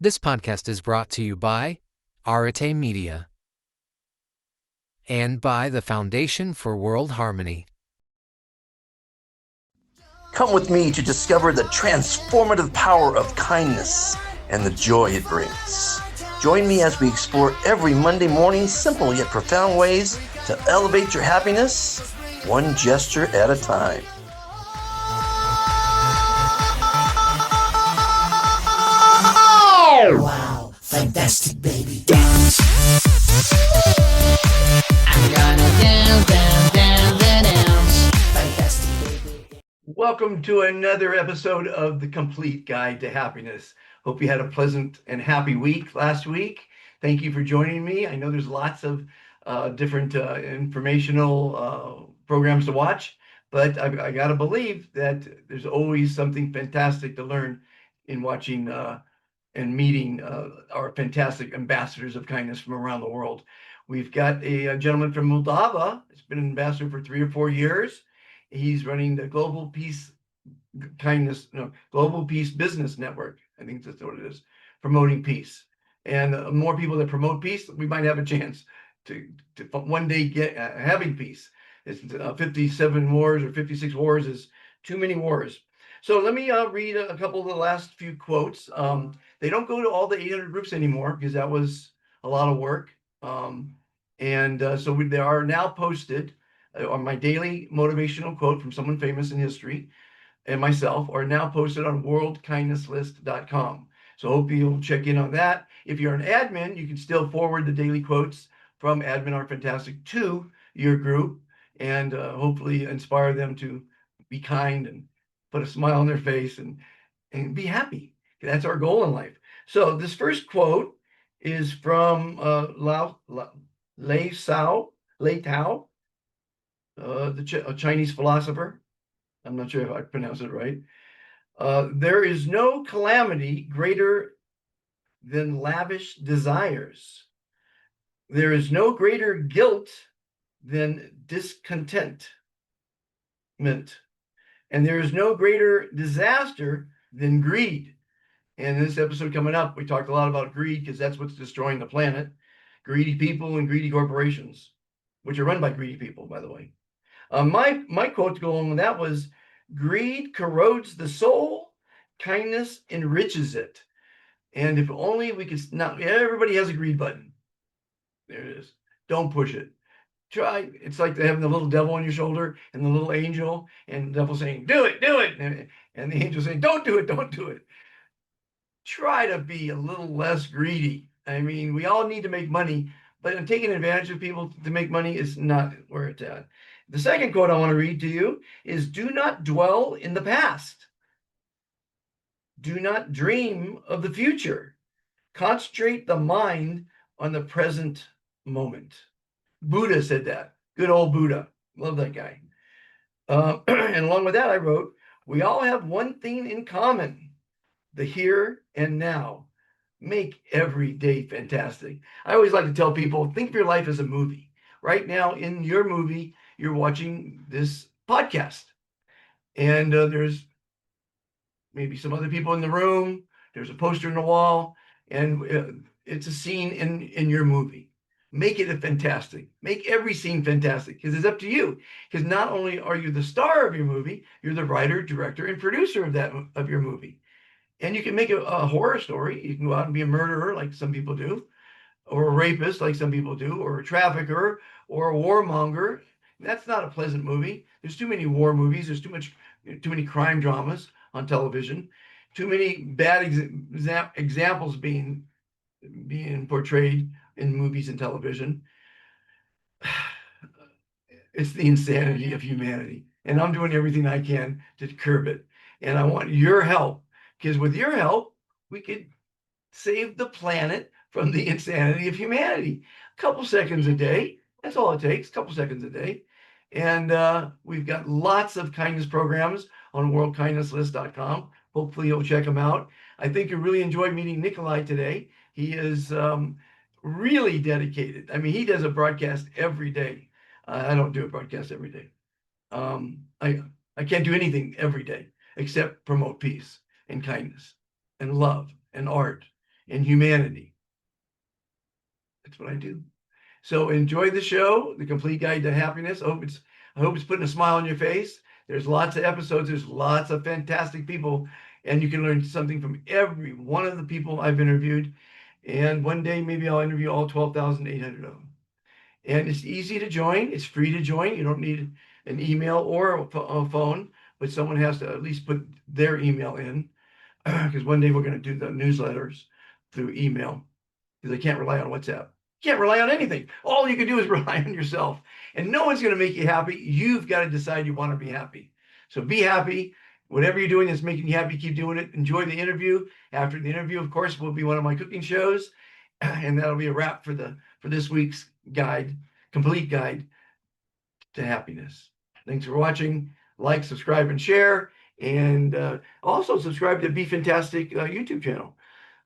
This podcast is brought to you by Arete Media and by the Foundation for World Harmony. Come with me to discover the transformative power of kindness and the joy it brings. Join me as we explore every Monday morning simple yet profound ways to elevate your happiness, one gesture at a time. Wow, fantastic, baby. Dance. I'm gonna dance. Fantastic, baby. Welcome to another episode of The Complete Guide to Happiness. Hope you had a pleasant and happy week last week. Thank you for joining me. I know there's lots of different informational programs to watch, but I got to believe that there's always something fantastic to learn in watching and meeting our fantastic ambassadors of kindness from around the world. We've got a gentleman from Moldova. He's been an ambassador for 3 or 4 years. He's running the Global Peace Business Network. I think that's what it is, promoting peace. And more people that promote peace, we might have a chance to one day get having peace. It's 57 wars or 56 wars is too many wars. So let me read a couple of the last few quotes. They don't go to all the 800 groups anymore because that was a lot of work. So they are now posted on my daily motivational quote from someone famous in history and myself are now posted on worldkindnesslist.com. So hope you'll check in on that. If you're an admin, you can still forward the daily quotes from Admin Are Fantastic to your group and hopefully inspire them to be kind and put a smile on their face and be happy. That's our goal in life. So this first quote is from Lei Tao, a Chinese philosopher. I'm not sure if I pronounced it right. There is no calamity greater than lavish desires. There is no greater guilt than discontentment. And there is no greater disaster than greed. And in this episode coming up, we talked a lot about greed because that's what's destroying the planet. Greedy people and greedy corporations, which are run by greedy people, by the way. My quote to go along with that was, greed corrodes the soul, kindness enriches it. And if only we could, not everybody has a greed button. There it is. Don't push it. Try. It's like having the little devil on your shoulder and the little angel, and the devil saying, do it, do it. And the angel saying, don't do it, don't do it. Try to be a little less greedy. I mean, we all need to make money, but taking advantage of people to make money is not where it's at. The second quote I want to read to you is, do not dwell in the past. Do not dream of the future. Concentrate the mind on the present moment. Buddha said that. Good old Buddha. Love that guy. And along with that, I wrote, we all have one thing in common, the here and now. Make every day fantastic. I always like to tell people, think of your life as a movie. Right now in your movie, you're watching this podcast. And there's maybe some other people in the room. There's a poster in the wall. And it's a scene in your movie. Make it fantastic. Make every scene fantastic because it's up to you. Because not only are you the star of your movie, you're the writer, director, and producer of your movie. And you can make a horror story. You can go out and be a murderer like some people do, or a rapist like some people do, or a trafficker, or a warmonger. That's not a pleasant movie. There's too many war movies. There's too many crime dramas on television. Too many bad examples being portrayed in movies and television. It's the insanity of humanity. And I'm doing everything I can to curb it. And I want your help, because with your help, we could save the planet from the insanity of humanity. A couple seconds a day. That's all it takes, a couple seconds a day. And we've got lots of kindness programs on worldkindnesslist.com. Hopefully you'll check them out. I think you really enjoyed meeting Nicolae today. He is really dedicated. I mean, he does a broadcast every day. I don't do a broadcast every day. I can't do anything every day except promote peace and kindness and love and art and humanity. That's what I do. So enjoy the show, The Complete Guide to Happiness. I hope it's putting a smile on your face. There's lots of episodes. There's lots of fantastic people, and you can learn something from every one of the people I've interviewed. And one day, maybe I'll interview all 12,800 of them. And it's easy to join. It's free to join. You don't need an email or a phone, but someone has to at least put their email in, because one day we're going to do the newsletters through email, because I can't rely on WhatsApp. Can't rely on anything. All you can do is rely on yourself, and no one's going to make you happy. You've got to decide you want to be happy. So be happy. Whatever you're doing that's making you happy, keep doing it. Enjoy the interview. After the interview, of course, will be one of my cooking shows, and that'll be a wrap for this week's guide, complete guide to happiness. Thanks for watching. Like, subscribe, and share, and also subscribe to Be Fantastic YouTube channel.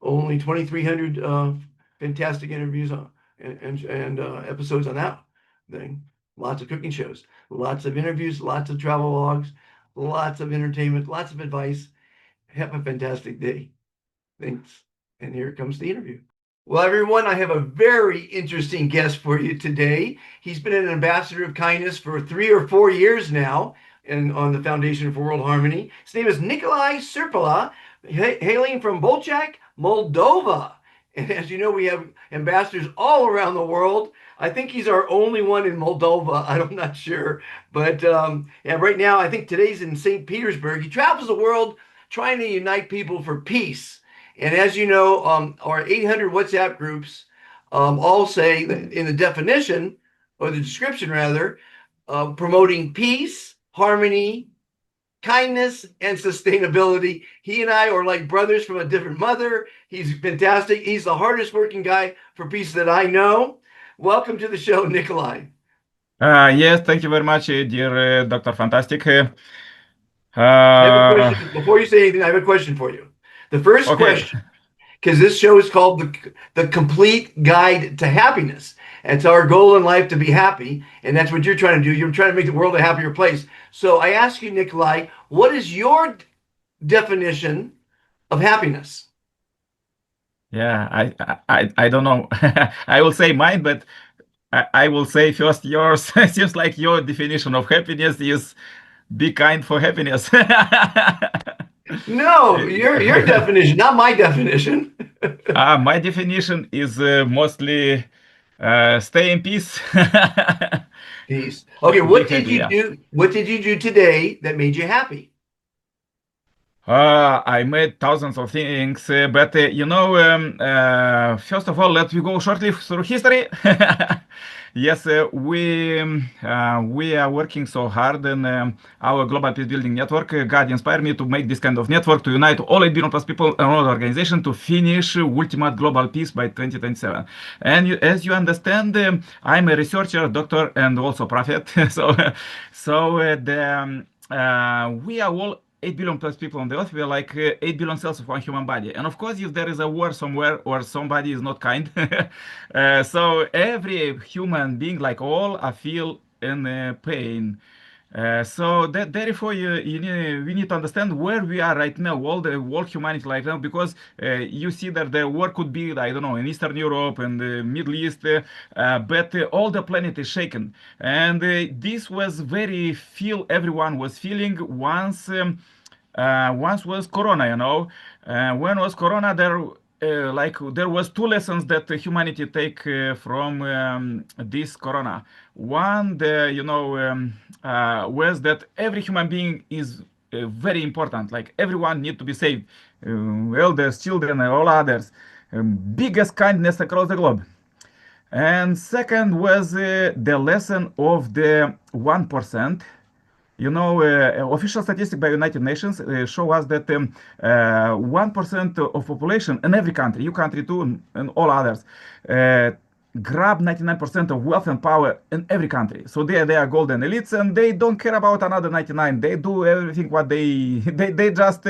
Only 2,300 fantastic interviews and episodes on that thing. Lots of cooking shows, lots of interviews, lots of travel logs, lots of entertainment, lots of advice. Have a fantastic day. Thanks. And here comes the interview. Well, everyone, I have a very interesting guest for you today. He's been an ambassador of kindness for 3 or 4 years now, and on the Foundation for World Harmony. His name is Nicolae Cirpala, hailing from Bolchak, Moldova. And as you know, we have ambassadors all around the world. I think he's our only one in Moldova. I'm not sure. But yeah, right now, I think today's in St. Petersburg. He travels the world trying to unite people for peace. And as you know, our 800 WhatsApp groups all say that in the definition, or the description rather, promoting peace, harmony, kindness, and sustainability. He and I are like brothers from a different mother. He's fantastic. He's the hardest working guy for peace that I know. Welcome to the show, Nicolae. Yes, thank you very much, dear Dr. Fantastic. I have a question. Before you say anything, I have a question for you. The first question, because this show is called the Complete Guide to Happiness. And it's our goal in life to be happy, and that's what you're trying to do. You're trying to make the world a happier place. So I ask you, Nicolae, what is your definition of happiness? Yeah, I don't know. I will say mine, but I will say first yours. Seems like your definition of happiness is be kind for happiness. No, your definition, not my definition. My definition is mostly stay in peace. Peace. Okay, what Be did happy, you yeah. do? What did you do today that made you happy? I made thousands of things, but first of all, let me go shortly through history. Yes, we are working so hard in our global peace building network. God inspired me to make this kind of network to unite all 8 billion plus people around the organization to finish ultimate global peace by 2027. And as you understand, I'm a researcher, doctor, and also prophet. We are all 8 billion plus people on the earth. We are like 8 billion cells of one human body. And of course, if there is a war somewhere or somebody is not kind, so every human being, like all, I feel in pain. Therefore, we need to understand where we are right now, all the world humanity right now, because you see that the war could be, I don't know, in Eastern Europe and the Middle East, but all the planet is shaken. And this was very feel everyone was feeling once was Corona, when was Corona, there was 2 lessons that humanity take from this Corona. One, was that every human being is very important. Like everyone need to be saved, elders, children, and all others. Biggest kindness across the globe. And second was the lesson of the 1%. Official statistics by United Nations show us that 1% of population in every country, your country too, and all others, grab 99% of wealth and power in every country. So they are golden elites, and they don't care about another 99. They do everything what they just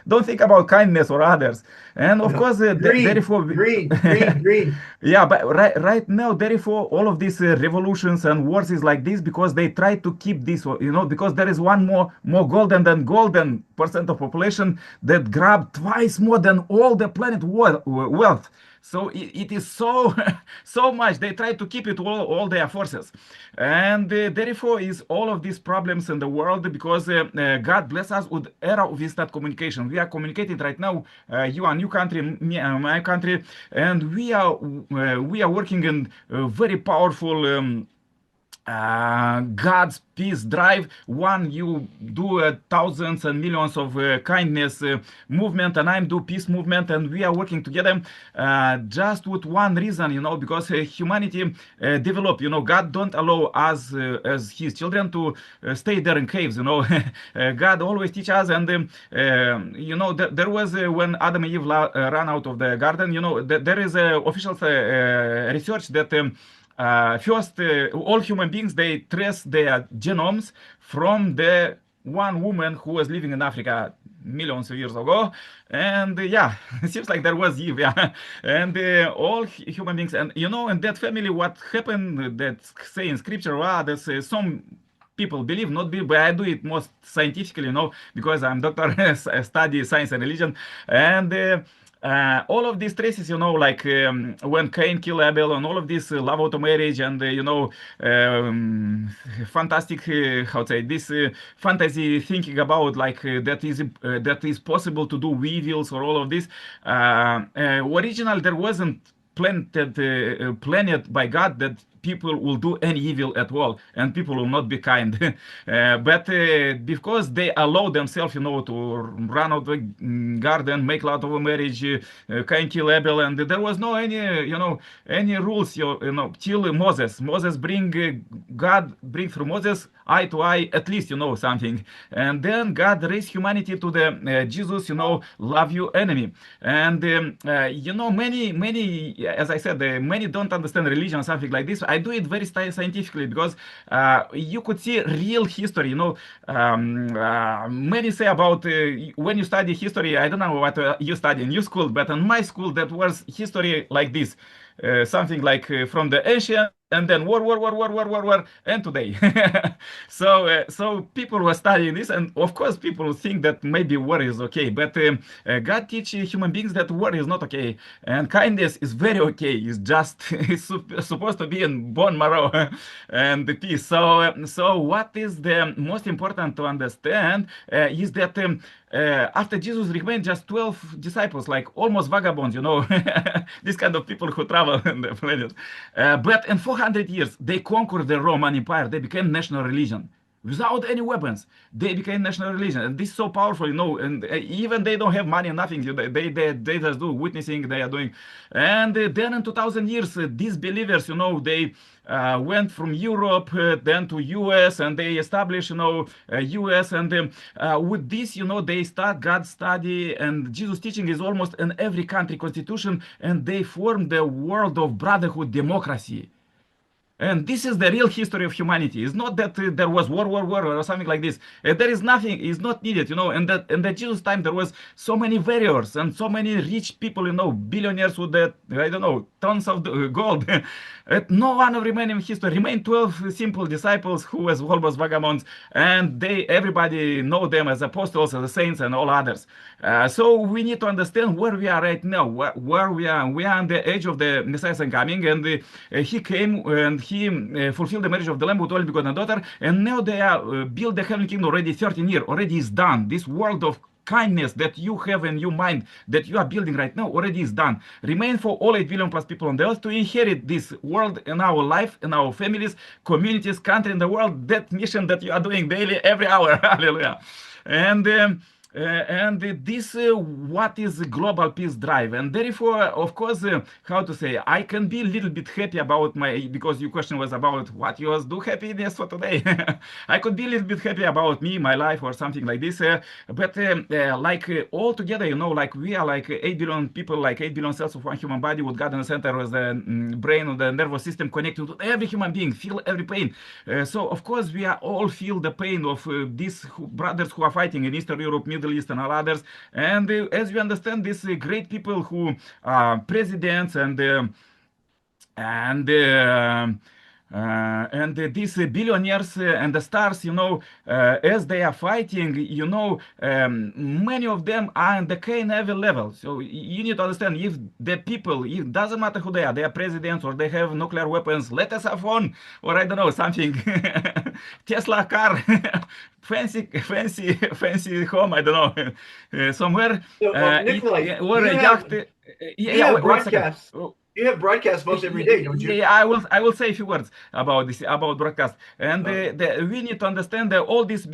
don't think about kindness or others. And of No. course, Greed, therefore, greed, greed, greed. yeah, but right now, therefore, all of these revolutions and wars is like this because they try to keep this, because there is one more golden percent of population that grab twice more than all the planet wealth. So it is so so much. They try to keep it all their forces, and therefore is all of these problems in the world because God bless us with era of instant communication. We are communicating right now. You are new country, me, my country, and we are working in very powerful. God's peace drive. One, you do thousands and millions of kindness movement, and I'm do peace movement, and we are working together just with one reason, because humanity develop. God don't allow us as His children to stay there in caves. God always teach us, and there was when Adam and Eve ran out of the garden. There is official research that. First, all human beings they trace their genomes from the one woman who was living in Africa millions of years ago, and yeah, it seems like there was Eve, yeah, and all human beings, and in that family, what happened that say in scripture, there's some people believe, not believe, but I do it most scientifically, because I'm doctor, study science and religion, and all of these traces, like when Cain killed Abel, and all of this love auto marriage, and fantastic, how to say this fantasy thinking about like that is possible to do weevils or all of this. Original, there wasn't planned by God that people will do any evil at all and people will not be kind. But because they allow themselves, to run out the garden, make love of a marriage, Cain kill Abel, and there was no any rules, till Moses. God bring through Moses eye to eye, at least, something. And then God raised humanity to the Jesus, love your enemy. And, many, as I said, many don't understand religion, something like this. I do it very scientifically because you could see real history. Many say about when you study history. I don't know what you study in your school, but in my school that was history like this, something like from the ancient. And then war, and today. So people were studying this, and of course people think that maybe war is okay, but God teach human beings that war is not okay, and kindness is very okay. It's just it's supposed to be in bone marrow and the peace. So what is the most important to understand is that. After Jesus remained just 12 disciples, like almost vagabonds, these kind of people who travel on the planet. But in 400 years, they conquered the Roman Empire. They became national religion. Without any weapons, they became national religion, and this is so powerful, And even they don't have money, nothing. They just do witnessing. They are doing, and then in 2,000 years, these believers, they went from Europe, then to US, and they established, US, and with this, they start God's study, and Jesus' teaching is almost in every country constitution, and they formed the world of brotherhood democracy. And this is the real history of humanity. It's not that there was war, or something like this. There is nothing. It's not needed, And that in the Jesus time there was so many warriors and so many rich people, billionaires with that I don't know tons of gold. No one of remaining history. Remain 12 simple disciples who was almost vagabonds, and everybody know them as apostles, as saints, and all others. So we need to understand where we are right now. Where we are. We are on the edge of the Messiah's coming, and he came and he fulfilled the marriage of the Lamb with only begotten daughter, and now they are built the heavenly kingdom already 13 years. Already is done. This world of kindness that you have in your mind, that you are building right now, already is done. Remain for all 8 billion plus people on the earth to inherit this world in our life, in our families, communities, country, in the world. That mission that you are doing daily, every hour. Hallelujah. And And this what is the global peace drive, and therefore, of course, how to say, I can be a little bit happy about my, because your question was about what you do happiness for today. I could be a little bit happy about me, my life, or something like this. But like all together, like we are like 8 billion people, like 8 billion cells of one human body with God in the center, with the brain or the nervous system connected to every human being, feel every pain. So of course we are all feel the pain of these brothers who are fighting in Eastern Europe, Middle East, and all others. And as we understand, these great people who are presidents and these billionaires and the stars, as they are fighting, many of them are in the Cain Evil level. So you need to understand, if the people, it doesn't matter who they are presidents or they have nuclear weapons, let us have fun, or I don't know, something, Tesla car, fancy home, I don't know, somewhere, So, Nicolae, or a yacht. you have Wait a second. broadcasts. You have broadcasts most every day, don't you? Yeah, I will say a few words about this, about broadcast. And we need to understand that all these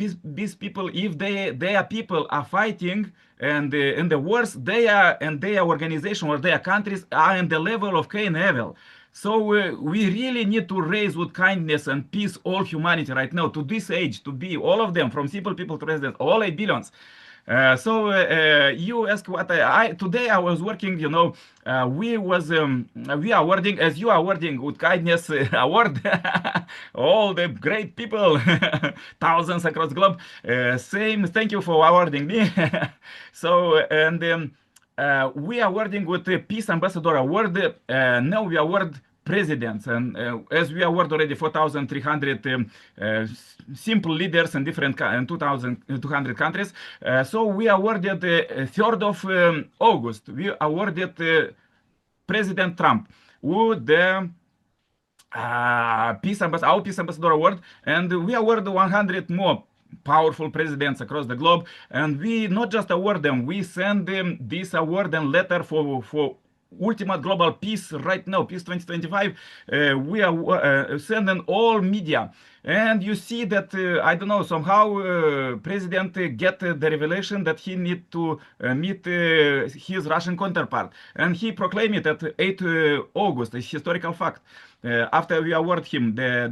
people, if their people are fighting, and in the wars, they are, and their organization or their countries are in the level of Cain Evil. So we really need to raise with kindness and peace all humanity right now, to this age, to be all of them, from simple people to presidents, all 8 billions. You ask what today I was working, we are awarding, as you are awarding with kindness award, all the great people, thousands across the globe. Same, thank you for awarding me. So, and we are awarding with the Peace Ambassador Award. Now we award presidents, and as we award already 4,300 simple leaders in different 2,200 countries. So we awarded 3rd of August. We awarded President Trump with the our Peace Ambassador Award, and we award 100 more powerful presidents across the globe. And we not just award them, we send them this award and letter for ultimate global peace right now, peace 2025. We are sending all media, and you see that I don't know, somehow president get the revelation that he need to meet his Russian counterpart, and he proclaimed it at 8 August, a historical fact. After we award him the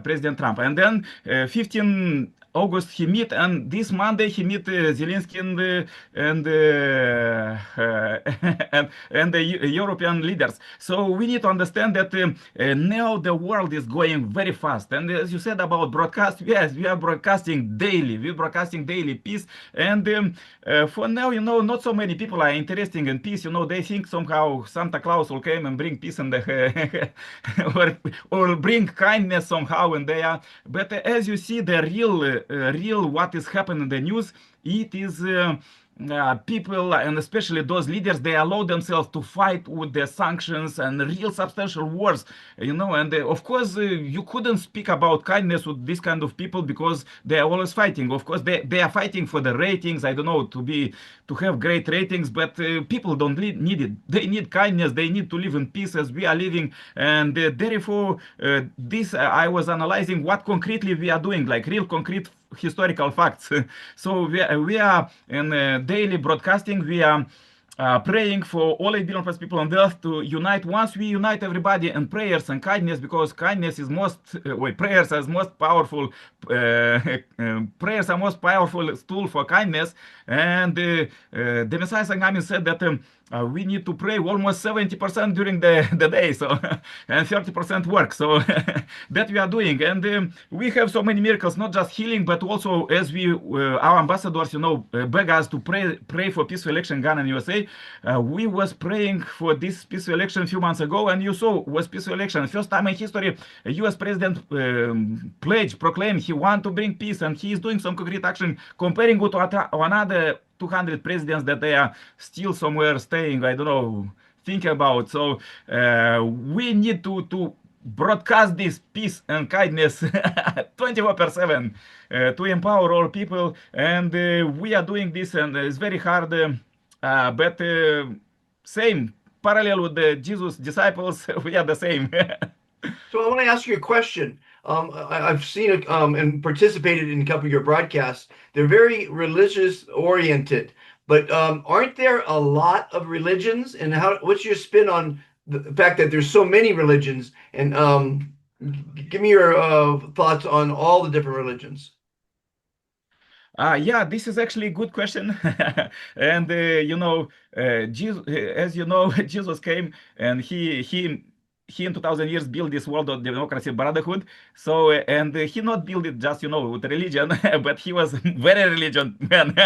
President Trump, and then 15 August he meet, and this Monday he meet Zelensky and the European leaders. So we need to understand that now the world is going very fast. And as you said about broadcast, yes, we are broadcasting daily. We're broadcasting daily peace. And for now, not so many people are interested in peace. They think somehow Santa Claus will come and bring peace in the or bring kindness somehow in there. But as you see, the real what is happening in the news, it is people, and especially those leaders, they allow themselves to fight with the sanctions and real substantial wars, and of course you couldn't speak about kindness with this kind of people, because they are always fighting. Of course they are fighting for the ratings, I don't know, to have great ratings, but people don't need it. They need kindness, they need to live in peace as we are living. And therefore this I was analyzing what concretely we are doing, like real concrete historical facts. So we are in daily broadcasting. We are praying for all 8 billion plus people on the earth to unite. Once we unite everybody in prayers and kindness, because kindness is prayers are most powerful. Prayers are most powerful tool for kindness. And the Messiah Sangami said that we need to pray almost 70% during the day, so and 30% work. So that we are doing, and we have so many miracles, not just healing, but also as we our ambassadors, beg us to pray for peaceful election in Ghana and USA. We was praying for this peaceful election a few months ago, and you saw was peaceful election. First time in history, a U.S. president proclaimed he want to bring peace, and he is doing some concrete action, comparing with another 200 presidents that they are still somewhere staying, I don't know, thinking about. So we need to broadcast this peace and kindness 24/7 to empower all people. And we are doing this, and it's very hard, but same parallel with the Jesus disciples, we are the same. So I want to ask you a question. I've seen it and participated in a couple of your broadcasts. They're very religious oriented, but aren't there a lot of religions? And what's your spin on the fact that there's so many religions? And give me your thoughts on all the different religions. Yeah, this is actually a good question. And Jesus, as you know, Jesus came and he in 2000 years built this world of democracy brotherhood. So and he not built it just with religion, but he was very religion man.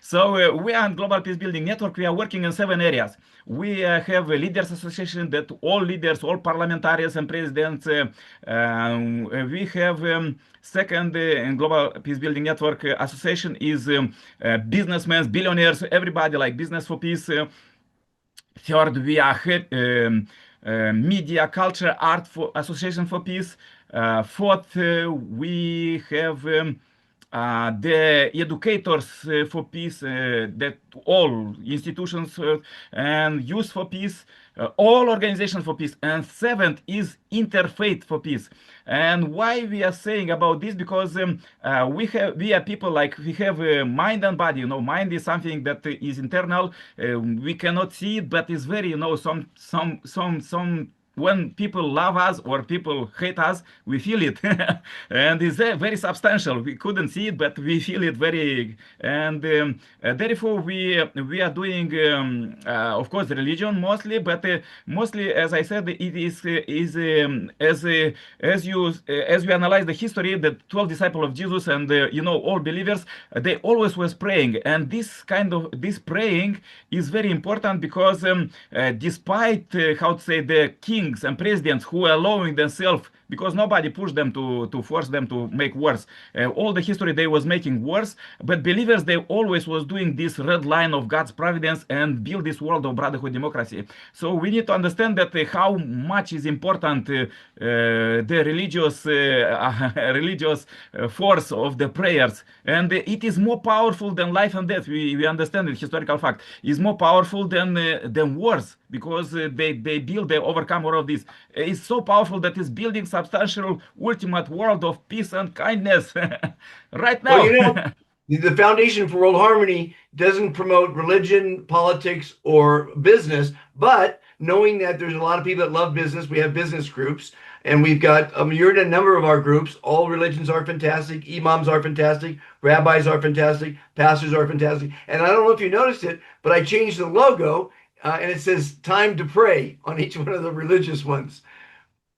So we are in Global Peace Building Network. We are working in 7 areas. We have a leaders association that all leaders, all parliamentarians and presidents. We have second in Global Peace Building Network association is businessmen, billionaires, everybody like Business for Peace. Third, we are Media, Culture, Art for Association for Peace. Fourth, we have the educators for peace, that all institutions and youth for peace, all organizations for peace. And seventh is interfaith for peace. And why we are saying about this? Because we are people like we have mind and body. Mind is something that is internal. We cannot see it, but it's very some when people love us or people hate us, we feel it. And it's very substantial. We couldn't see it, but we feel it very. And therefore, we are doing, of course, religion mostly, but mostly, as I said, it is as we analyze the history, the 12 disciples of Jesus and all believers, they always was praying, and this praying is very important because despite how to say the kings and presidents who are allowing themselves, because nobody pushed them to force them to make wars. All the history they was making wars, but believers they always was doing this red line of God's providence and build this world of brotherhood democracy. So we need to understand that how much is important the religious force of the prayers, and it is more powerful than life and death. We understand it, historical fact is more powerful than wars, because they build, they overcome all of this. It's so powerful that it's building substantial ultimate world of peace and kindness right now. Well, the Foundation for World Harmony doesn't promote religion, politics, or business, but knowing that there's a lot of people that love business, we have business groups, and we've got, you're in a number of our groups. All religions are fantastic, imams are fantastic, rabbis are fantastic, pastors are fantastic. And I don't know if you noticed it, but I changed the logo, and it says time to pray on each one of the religious ones,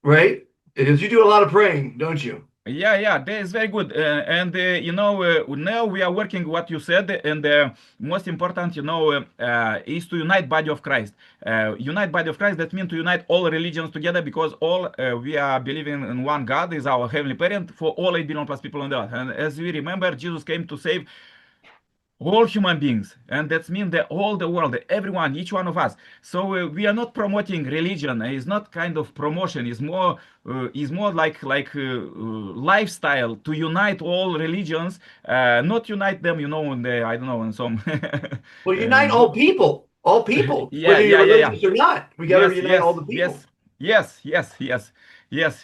right? Because you do a lot of praying, don't you? Yeah, that is very good. And now we are working what you said, and most important, is to unite body of Christ. Unite body of Christ, that means to unite all religions together, because all we are believing in one God is our heavenly parent for all 8 billion plus people on the earth. And as we remember, Jesus came to save all human beings, and that means that all the world, everyone, each one of us. So we are not promoting religion. It's not kind of promotion. It's more like lifestyle to unite all religions, not unite them, in the I don't know in some. Well, unite all people, Yeah, whether you're yeah. religious or not. We got to unite all the people. Yes.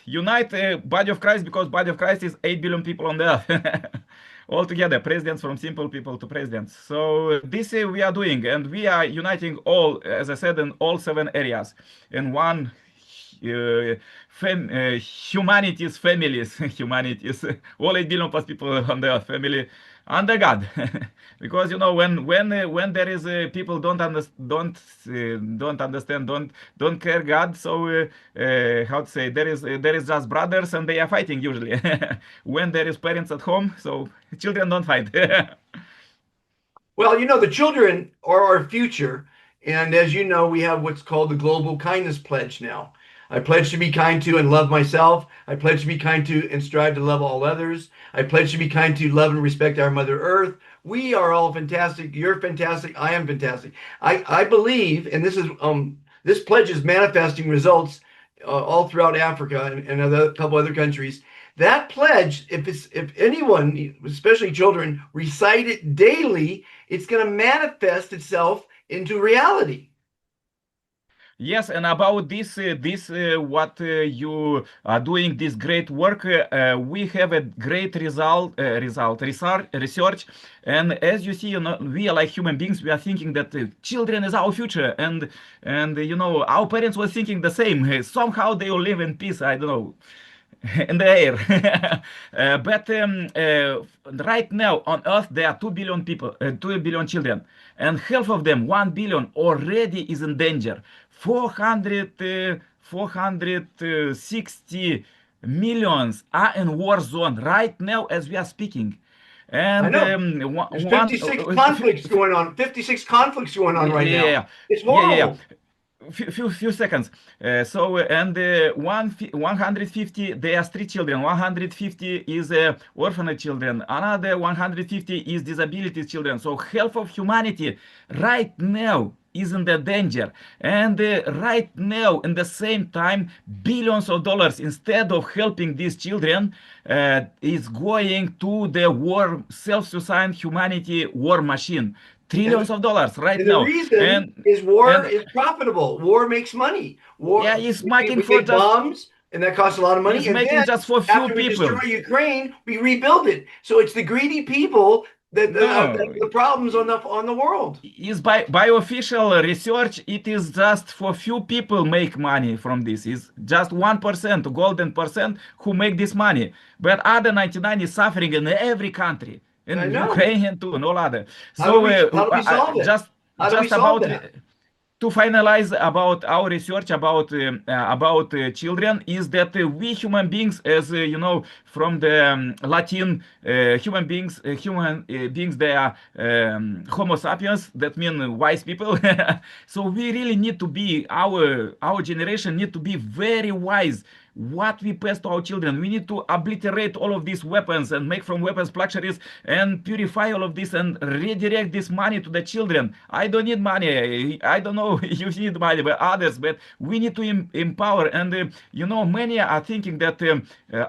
Unite body of Christ, because body of Christ is 8 billion people on the earth. All together, presidents, from simple people to presidents. So this we are doing, and we are uniting all, as I said, in all 7 areas in one humanity's families, humanity's all 8 billion plus people on the earth, family under God. Because when there is people don't understand, don't care God. So how to say, there is just brothers and they are fighting usually. When there is parents at home, so children don't fight. Well, the children are our future. And as you know, we have what's called the Global Kindness Pledge now. I pledge to be kind to and love myself. I pledge to be kind to and strive to love all others. I pledge to be kind to, love, and respect our Mother Earth. We are all fantastic. You're fantastic. I am fantastic. I believe, and this pledge is manifesting results all throughout Africa and a couple other countries. That pledge, if anyone, especially children, recite it daily, it's going to manifest itself into reality. Yes, and about what you are doing, this great work, we have a great research, and as you see, we are like human beings. We are thinking that children is our future, and our parents were thinking the same. Somehow they will live in peace. I don't know, in the air. But right now on Earth there are 2 billion people, 2 billion children, and half of them, 1 billion, already is in danger. 460 millions are in war zone right now as we are speaking. I And know. There's 56 conflicts going on. 56 conflicts going on right now. yeah, It's yeah, yeah, yeah. horrible. Few seconds. And 150, they are street children. 150 is orphanage children. Another 150 is disability children. So half of humanity right now is in the danger. And right now, in the same time, billions of dollars, instead of helping these children, is going to the war, self-sustaining humanity war machine. Trillions of dollars right And the now. reason is war And is profitable. War makes money. War, yeah, he's we making we for make just bombs, and that costs a lot of money. he's And making then just for few after we destroy people. Ukraine, we rebuild it. So it's the greedy people that No, the problems on the world. is by official research, it is just for few people make money from this. Is just 1%, golden percent, who make this money. But other 99 is suffering in every country, I in know. Ukraine and too, and all other. How do we solve it? Just How do we just solve about that? to finalize about our research about children is that we human beings, as from the Latin human beings, they are Homo sapiens, that mean wise people. So we really need to be, our generation need to be very wise what we pass to our children. We need to obliterate all of these weapons and make from weapons luxuries and purify all of this and redirect this money to the children. I don't need money. I don't know if you need money, but others. But we need to empower. And many are thinking that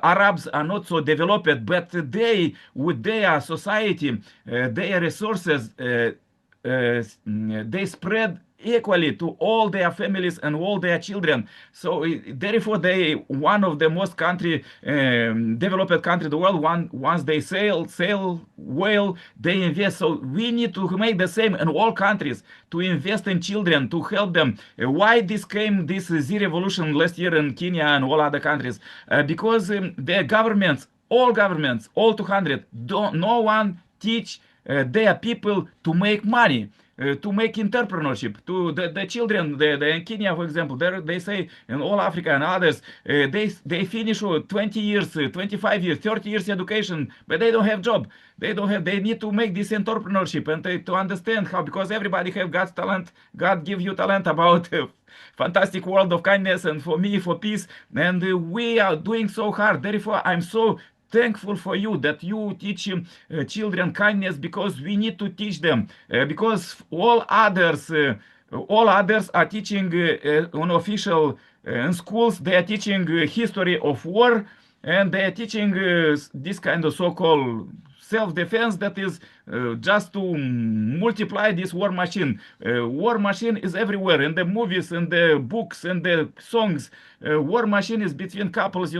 Arabs are not so developed, but they, with their society, their resources, they spread equally to all their families and all their children. So therefore they one of the most developed country in the world. Once they sail well, they invest. So we need to make the same in all countries, to invest in children, to help them. Why this Z revolution last year in Kenya and all other countries? Because the governments, all 200, no one teach their people to make money, to make entrepreneurship to the children. In Kenya, for example, they say in all Africa and others, they finish 20 years, 25 years, 30 years education, but they don't have job. They need to make this entrepreneurship and to understand how, because everybody have God's talent. God give you talent about fantastic world of kindness, and for me, for peace. And we are doing so hard. Therefore, I'm so thankful for you that you teach children kindness, because we need to teach them, because all others are teaching on official in schools. They are teaching history of war, and they are teaching this kind of so-called self-defense, that is just to multiply this war machine. War machine is everywhere, in the movies, in the books, in the songs. War machine is between couples.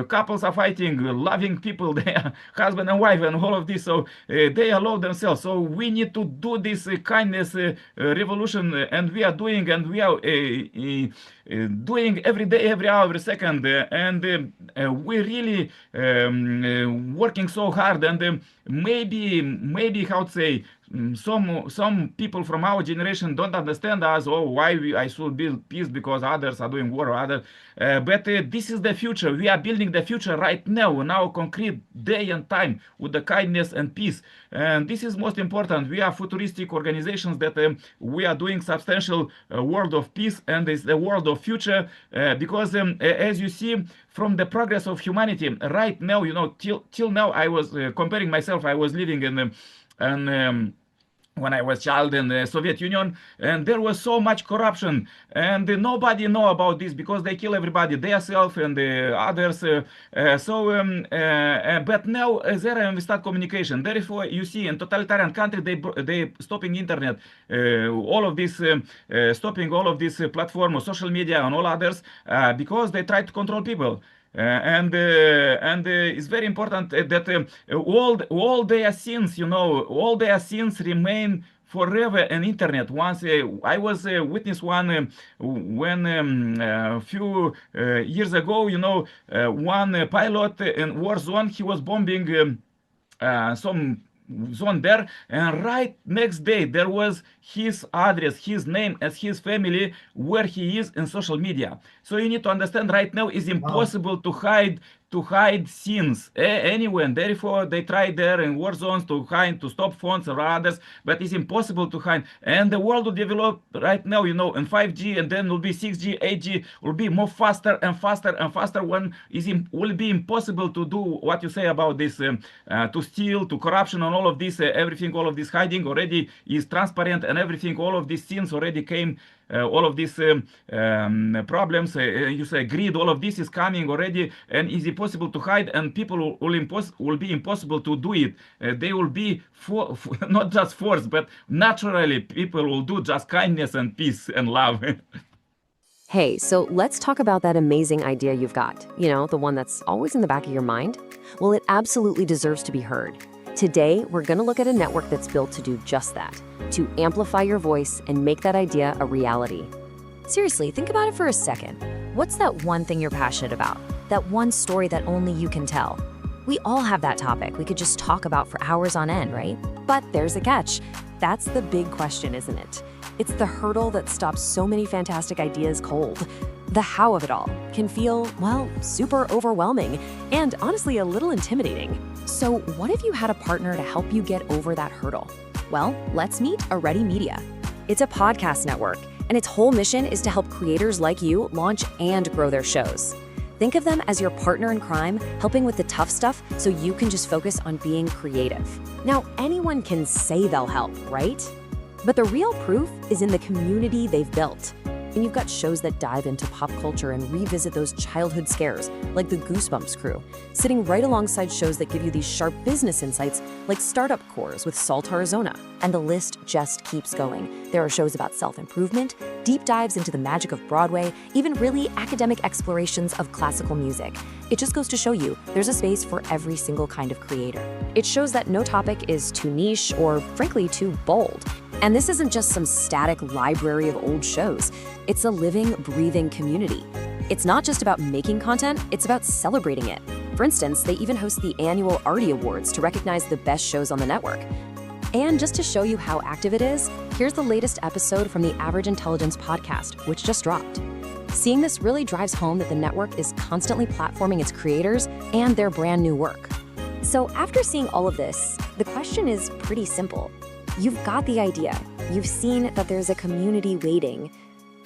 Couples are fighting, loving people, they are husband and wife, and all of this. So they allow themselves. So we need to do this kindness revolution, and we are doing, and we are doing every day, every hour, every second, and we really working so hard. And maybe how to say, some people from our generation don't understand us, or why I should build peace because others are doing war, or other. But this is the future. We are building the future right now, in our concrete day and time, with the kindness and peace. And this is most important. We are futuristic organizations that we are doing substantial world of peace, and it's the world of future, because as you see from the progress of humanity right now, till now, I was comparing myself. I was living in when I was child in the Soviet Union, and there was so much corruption, and nobody know about this because they kill everybody, themselves and the others. But now there we start communication. Therefore, you see, in totalitarian country, they stopping internet, all of this, stopping all of this platform or social media and all others, because they try to control people. And it's very important that all their sins, all their sins remain forever in internet. Once I was witness one when a few years ago, one pilot in war zone, he was bombing some zone there, and right next day there was his address, his name, as his family, where he is in social media. So you need to understand, right now it's Wow. impossible to hide scenes anywhere, and therefore they try there in war zones to hide, to stop phones or others, but it's impossible to hide. And the world will develop right now, in 5G, and then will be 6G, 8G, will be more faster and faster and faster, when will be impossible to do what you say about this, to steal, to corruption, and all of this, everything, all of this hiding already is transparent, and everything, all of these scenes already came, all of these problems, you say greed, all of this is coming already, and is impossible to hide, and people will be impossible to do it. They will be not just forced, but naturally people will do just kindness and peace and love. Hey, so let's talk about that amazing idea you've got. The one that's always in the back of your mind? Well, it absolutely deserves to be heard. Today, we're going to look at a network that's built to do just that, to amplify your voice and make that idea a reality. Seriously, think about it for a second. What's that one thing you're passionate about? That one story that only you can tell? We all have that topic we could just talk about for hours on end, right? But there's a catch. That's the big question, isn't it? It's the hurdle that stops so many fantastic ideas cold. The how of it all can feel, well, super overwhelming and honestly a little intimidating. So what if you had a partner to help you get over that hurdle? Well, let's meet Already Media. It's a podcast network, and its whole mission is to help creators like you launch and grow their shows. Think of them as your partner in crime, helping with the tough stuff so you can just focus on being creative. Now, anyone can say they'll help, right? But the real proof is in the community they've built. And you've got shows that dive into pop culture and revisit those childhood scares, like the Goosebumps crew, sitting right alongside shows that give you these sharp business insights, like Startup Cores with Salt, Arizona. And the list just keeps going. There are shows about self-improvement, deep dives into the magic of Broadway, even really academic explorations of classical music. It just goes to show you there's a space for every single kind of creator. It shows that no topic is too niche or, frankly, too bold. And this isn't just some static library of old shows. It's a living, breathing community. It's not just about making content, it's about celebrating it. For instance, they even host the annual Artie Awards to recognize the best shows on the network. And just to show you how active it is, here's the latest episode from the Average Intelligence podcast, which just dropped. Seeing this really drives home that the network is constantly platforming its creators and their brand new work. So after seeing all of this, the question is pretty simple. You've got the idea. You've seen that there's a community waiting.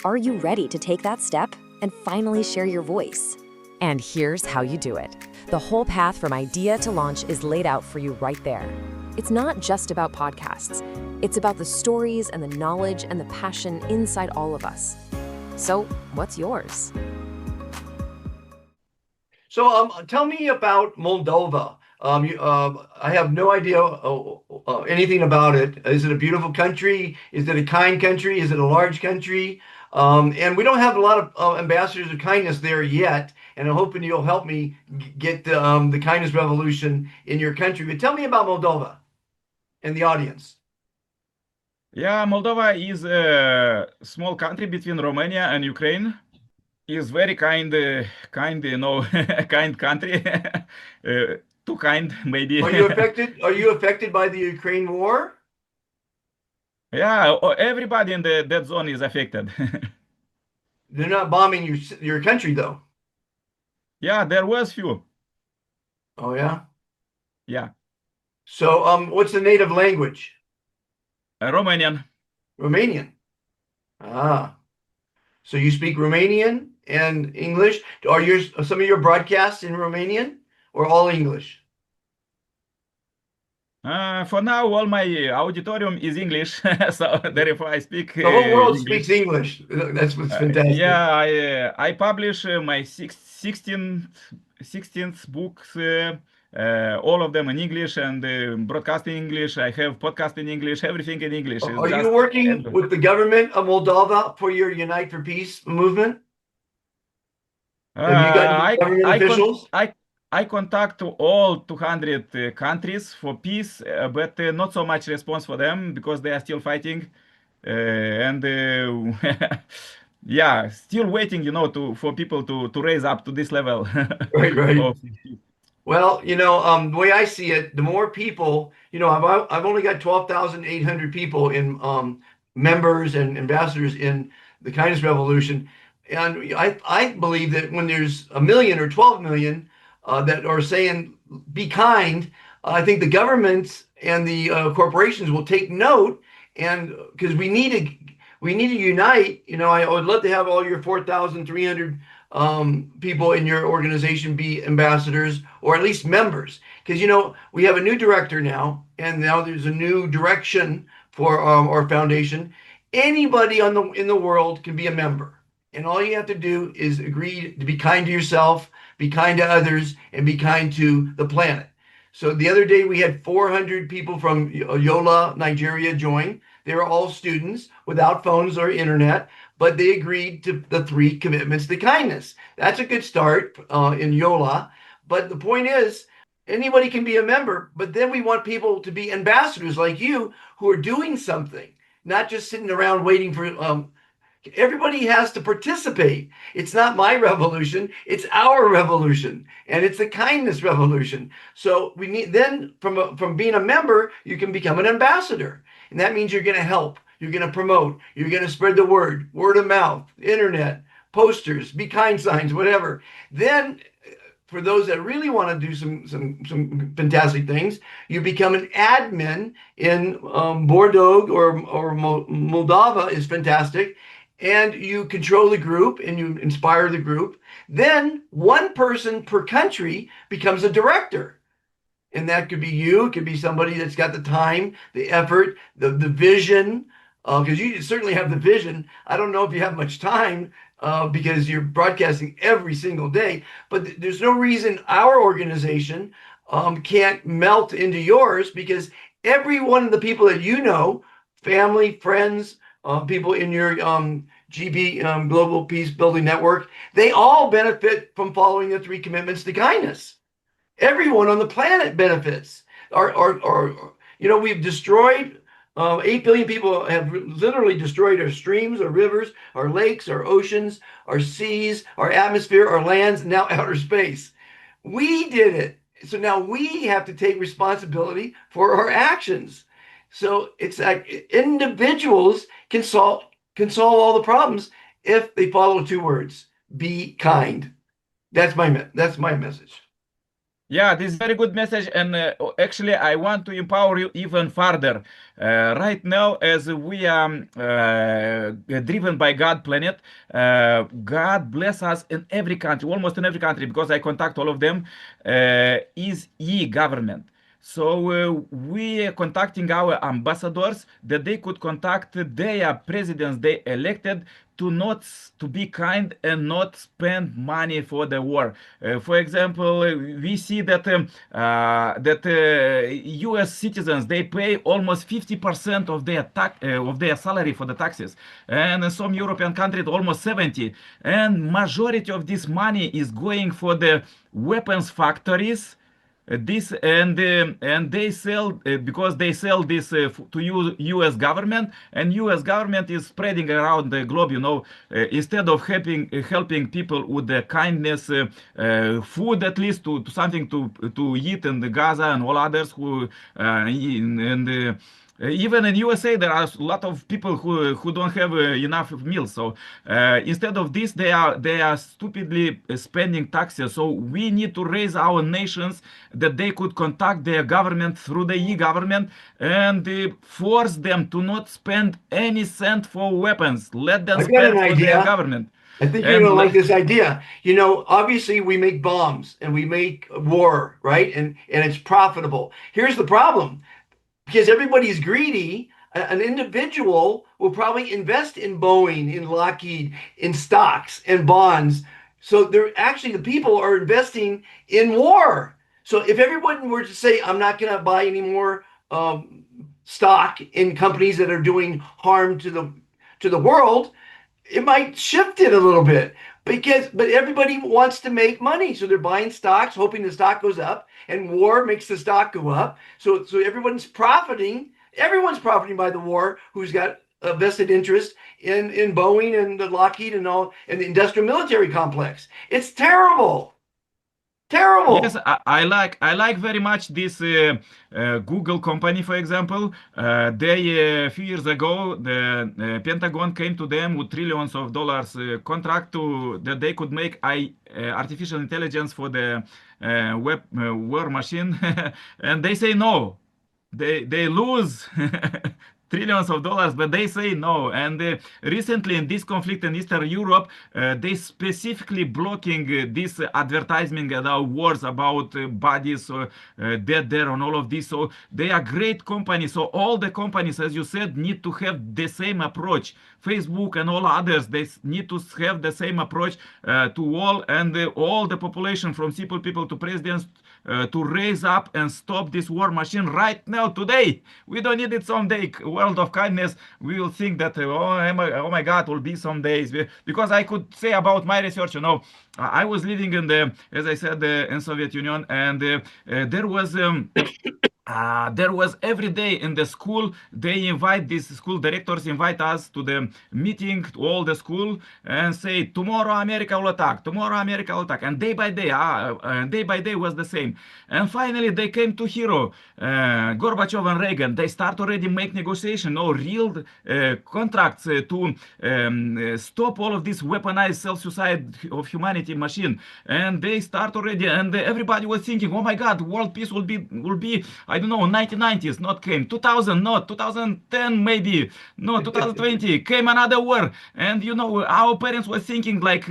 Are you ready to take that step and finally share your voice? And here's how you do it. The whole path from idea to launch is laid out for you right there. It's not just about podcasts. It's about the stories and the knowledge and the passion inside all of us. So, what's yours? So tell me about Moldova. I have no idea anything about it. Is it a beautiful country? Is it a kind country? Is it a large country? And we don't have a lot of ambassadors of kindness there yet. And I'm hoping you'll help me get the kindness revolution in your country. But tell me about Moldova and the audience. Yeah, Moldova is a small country between Romania and Ukraine. Is very kind, kind country. Too kind, maybe. Are you affected? Are you affected by the Ukraine war? Yeah, everybody in that zone is affected. They're not bombing your country though. Yeah, there was few. Oh yeah. Yeah, So what's the native language? Romanian. Romanian. Ah. So you speak Romanian and English? Are some of your broadcasts in Romanian or all English? For now, all my auditorium is English, so therefore I speak The whole world English. speaks English. That's what's fantastic. Yeah, I publish my 16th books, all of them in English, and broadcast in English. I have podcast in English, everything in English. It's Are you just working with the government of Moldova for your Unite for Peace movement? Have you gotten I government I con officials? I contact to all 200 countries for peace, but not so much response for them because they are still fighting, and yeah, still waiting, for people to raise up to this level Right, right. of. Well, the way I see it, the more people, I've only got 12,800 people in members and ambassadors in the Kindness Revolution, and I believe that when there's a million or 12 million that are saying be kind, I think the governments and the corporations will take note, and because we need to unite. I would love to have all your 4,300 people in your organization be ambassadors or at least members, because we have a new director now, and now there's a new direction for our foundation. Anybody in the world can be a member, and all you have to do is agree to be kind to yourself, be kind to others, and be kind to the planet. So the other day we had 400 people from Yola, Nigeria join. They were all students without phones or internet, but they agreed to the 3 commitments to kindness. That's a good start in Yola. But the point is, anybody can be a member, but then we want people to be ambassadors like you who are doing something, not just sitting around waiting for everybody has to participate. It's not my revolution, it's our revolution, and it's the kindness revolution. So we need, then from being a member, you can become an ambassador. And that means you're going to help, you're going to promote, you're going to spread the word of mouth, internet, posters, be kind signs, whatever. Then for those that really want to do some fantastic things, you become an admin in Bordeaux or Moldova is fantastic, and you control the group and you inspire the group. Then one person per country becomes a director. And that could be you. It could be somebody that's got the time, the effort, the vision, because you certainly have the vision. I don't know if you have much time because you're broadcasting every single day, but there's no reason our organization can't melt into yours, because every one of the people that family, friends, people in your GB Global Peace Building Network, they all benefit from following the 3 commitments to kindness. Everyone on the planet benefits. We've destroyed 8 billion people have literally destroyed our streams, our rivers, our lakes, our oceans, our seas, our atmosphere, our lands, and now outer space. We did it. So now we have to take responsibility for our actions. So it's like individuals can solve all the problems if they follow 2 words: be kind. That's my message. Yeah, this is very good message, and actually, I want to empower you even further. Right now, as we are driven by God planet, God bless us in every country, almost in every country, because I contact all of them, is e-government. So we are contacting our ambassadors that they could contact their presidents they elected to be kind and not spend money for the war. For example, we see that U.S. citizens, they pay almost 50% of their salary for the taxes, and in some European countries almost 70%. And majority of this money is going for the weapons factories. And they sell because they sell this to U.S. government, and U.S. government is spreading around the globe. Instead of helping people with the kindness, food at least to something to eat in the Gaza and all others who even in USA, there are a lot of people who don't have enough meals. So instead of this, they are stupidly spending taxes. So we need to raise our nations that they could contact their government through the e-government and force them to not spend any cent for weapons. Let them I've got spend an for their idea. government. I think you're going to like this idea. Obviously we make bombs and we make war, right? And it's profitable. Here's the problem. because everybody's greedy. An individual will probably invest in Boeing, in Lockheed, in stocks and bonds. So they're actually, the people are investing in war. So if everyone were to say, I'm not going to buy any more stock in companies that are doing harm to the world, it might shift it a little bit, but everybody wants to make money, so they're buying stocks hoping the stock goes up, and war makes the stock go up. So everyone's profiting by the war, who's got a vested interest in Boeing and the Lockheed and all, and the industrial military complex. It's terrible. Yes, Terrible. I like very much this Google company, for example. They a few years ago, the Pentagon came to them with trillions of dollars contract to that they could make artificial intelligence for the war machine, and they say no. They lose trillions of dollars, but they say no. And recently, in this conflict in Eastern Europe, they specifically blocking this advertisement about wars, about bodies dead there, and all of this. So they are great companies. So all the companies, as you said, need to have the same approach. Facebook and all others, they need to have the same approach to all, and all the population, from simple people to presidents, to raise up and stop this war machine right now, today. We don't need it someday. World of kindness, we will think that, oh my God, will be some days. Because I could say about my research, I was living in as I said, in Soviet Union, and there was every day in the school, they invite, these school directors invite us to the meeting, to all the school, and say, tomorrow America will attack, tomorrow America will attack. And day by day was the same. And finally they came to hero, Gorbachev and Reagan. They start already make negotiation, real contracts to stop all of this weaponized self-suicide of humanity machine. And they start already, and everybody was thinking, oh my God, world peace will be I don't know, 1990s, not came, 2000, not 2010, maybe, no, 2020 came another war. And our parents were thinking like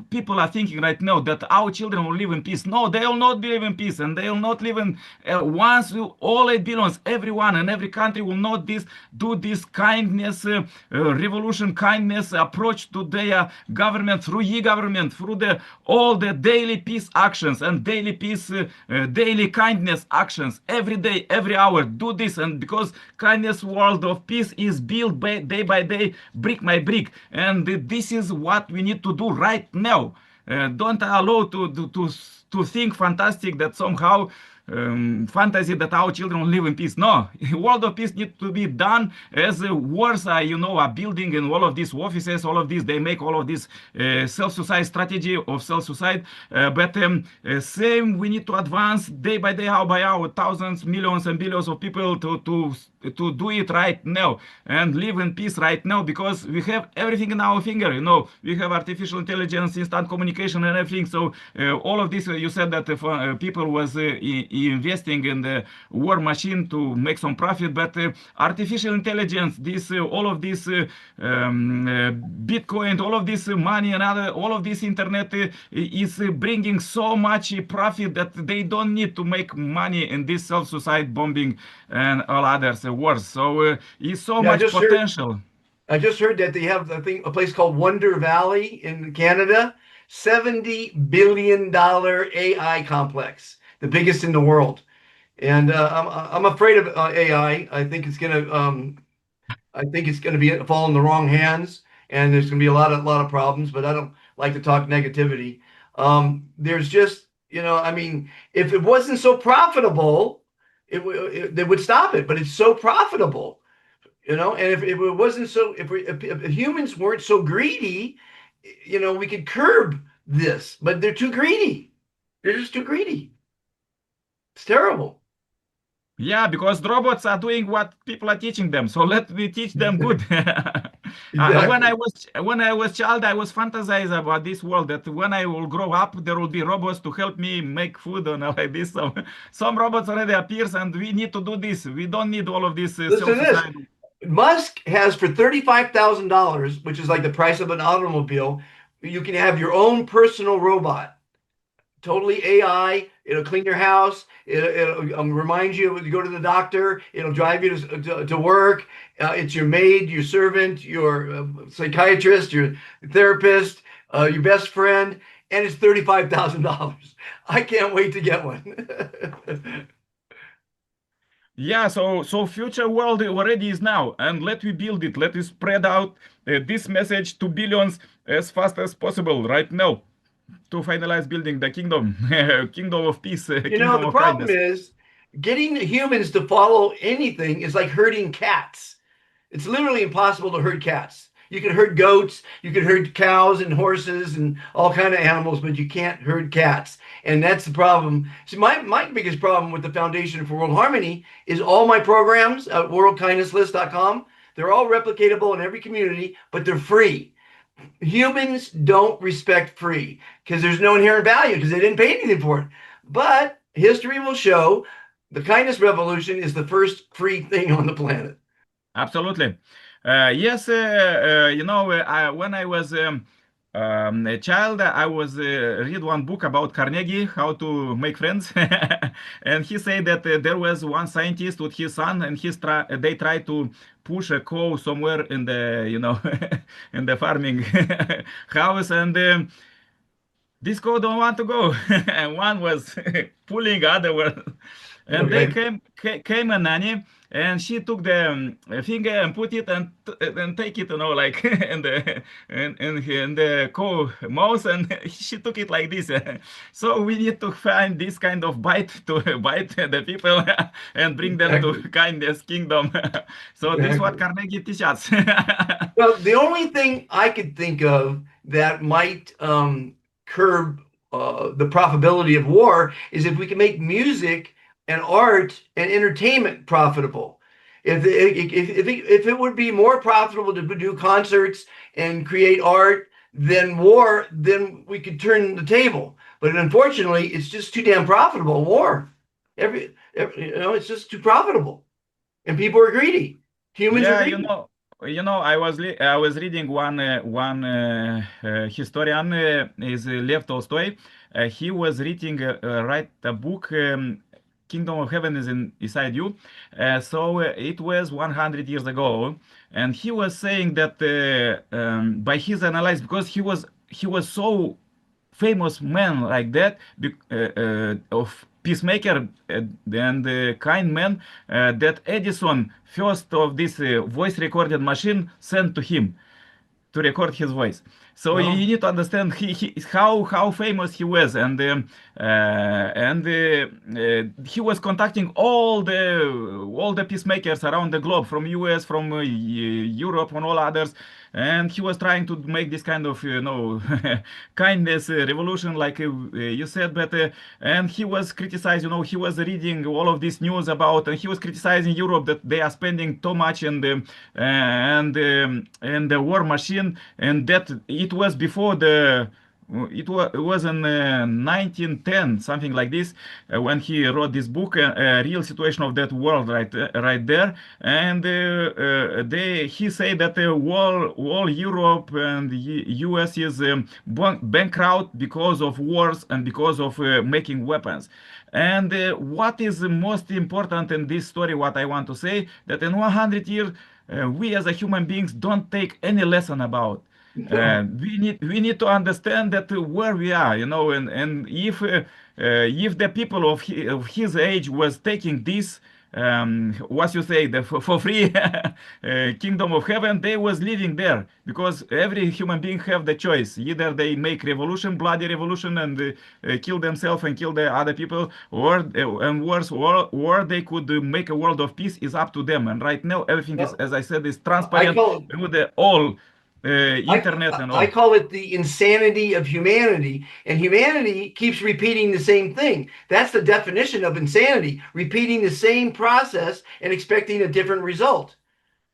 people are thinking right now, that our children will live in peace. No, they will not live in peace, and they will not live in once all it belongs, everyone and every country will not do this kindness revolution, kindness approach to their government, through e-government, through all the daily peace actions and daily peace daily kindness actions, every day, every hour, do this. And because kindness world of peace is built day by day, brick by brick, and this is what we need to do right now. Don't allow to think fantastic that somehow fantasy that our children will live in peace. No, world of peace needs to be done as wars are building in all of these offices, all of these, they make all of this self-suicide strategy of self-suicide. But same, we need to advance day by day, hour by hour, thousands, millions and billions of people to do it right now and live in peace right now, because we have everything in our finger. We have artificial intelligence, instant communication and everything. So all of this, you said that people was investing in the war machine to make some profit, but artificial intelligence, all of this Bitcoin, all of this money and all of this internet is bringing so much profit that they don't need to make money in this self-suicide bombing and all others wars. So it's so much potential. I just heard that they have, I think, a place called Wonder Valley in Canada, $70 billion AI complex, the biggest in the world. And I'm afraid of AI. I think it's gonna fall in the wrong hands, and there's gonna be a lot of problems. But I don't like to talk negativity. There's just, if it wasn't so profitable, they would stop it. But it's so profitable, and if it wasn't so, if humans weren't so greedy, we could curb this. But they're too greedy. They're just too greedy. It's terrible. Yeah, because the robots are doing what people are teaching them. So let me teach them good. Exactly. When I was child, I was fantasizing about this world, that when I will grow up, there will be robots to help me make food and all like this. So some robots already appears, and we need to do this. We don't need all of this Listen to this. Musk has, for $35,000, which is like the price of an automobile, you can have your own personal robot. totally AI. It'll clean your house. It'll remind you to go to the doctor. It'll drive you to work. It's your maid, your servant, your psychiatrist, your therapist, your best friend, and it's $35,000. I can't wait to get one. Yeah, so future world already is now, and let we build it. Let us spread out this message to billions as fast as possible right now to finalize building the kingdom, kingdom of peace, kingdom The of problem kindness. is getting humans to follow anything is like herding cats. It's literally impossible to herd cats. You can herd goats, you can herd cows and horses and all kind of animals, but you can't herd cats. And that's the problem. See, my biggest problem with the Foundation for World Harmony is all my programs at worldkindnesslist.com. They're all replicatable in every community, but they're free. Humans don't respect free because there's no inherent value because they didn't pay anything for it. But history will show the kindness revolution is the first free thing on the planet. Absolutely. Yes, when I was a child, I was read one book about Carnegie, how to make friends, and he said that there was one scientist with his son, and they tried to push a cow somewhere in the in the farming house, and this cow don't want to go, and one was pulling, other one, and they Okay. came a nanny, and she took the finger and put it and take it, like in the cow mouth, and she took it like this. So we need to find this kind of bite to bite the people and bring them to Exactly. kindness kingdom. So this is what Exactly. Carnegie teaches us. Well, the only thing I could think of that might curb the profitability of war is if we can make music and art and entertainment profitable. If it would be more profitable to do concerts and create art than war, then we could turn the table. But unfortunately, it's just too damn profitable. War, it's just too profitable, and people are greedy. Humans are Yeah, greedy. I was reading one historian is Lev Tolstoy. He was reading write a book. Kingdom of Heaven is inside you. So it was 100 years ago, and he was saying that by his analysis, because he was so famous man like that of peacemaker and kind man that Edison first of this voice recorded machine sent to him to record his voice. So you Well, need to understand how famous he was, and he was contacting all the peacemakers around the globe, from US, from Europe, and all others, and he was trying to make this kind of kindness revolution, like you said, but and he was criticized. He was reading all of this news about, and he was criticizing Europe that they are spending too much and the war machine, and that it was before it was in 1910, something like this, when he wrote this book, real situation of that world, right there. And he said that all Europe and US is bankrupt because of wars and because of making weapons. And what is the most important in this story, what I want to say, that in 100 years, we as a human beings don't take any lesson about. no. We need to understand that where we are, and if the people of his age was taking this, what you say, for free kingdom of heaven, they was living there, because every human being have the choice: either they make revolution, bloody revolution, and kill themselves and kill the other people, or and worse, or they could make a world of peace. Is up to them. And right now everything is, Well, as I said, is I transparent call with the all I internet and I all. call it the insanity of humanity, and humanity keeps repeating the same thing. That's the definition of insanity: repeating the same process and expecting a different result.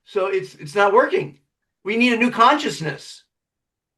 So it's not working. We need a new consciousness.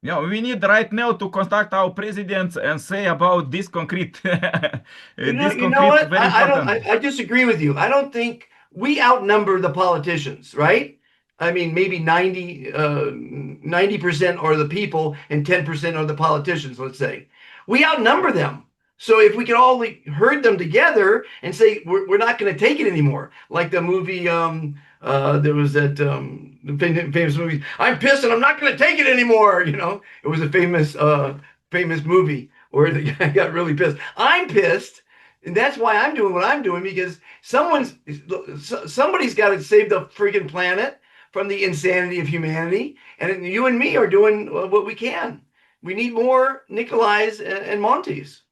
We need right now to contact our presidents and say about this concrete, this You know concrete, what? very important. I disagree with you. I don't think we outnumber the politicians, right? I mean, maybe 90% are the people and 10% are the politicians, let's say. We outnumber them. So if we could all herd them together and say we're not going to take it anymore, like the movie there was that the famous movie, I'm pissed and I'm not going to take it anymore. It was a famous movie where the guy got really pissed. I'm pissed, and that's why I'm doing what I'm doing, because somebody's got to save the freaking planet from the insanity of humanity, and you and me are doing what we can. We need more Nicolaes and Montes.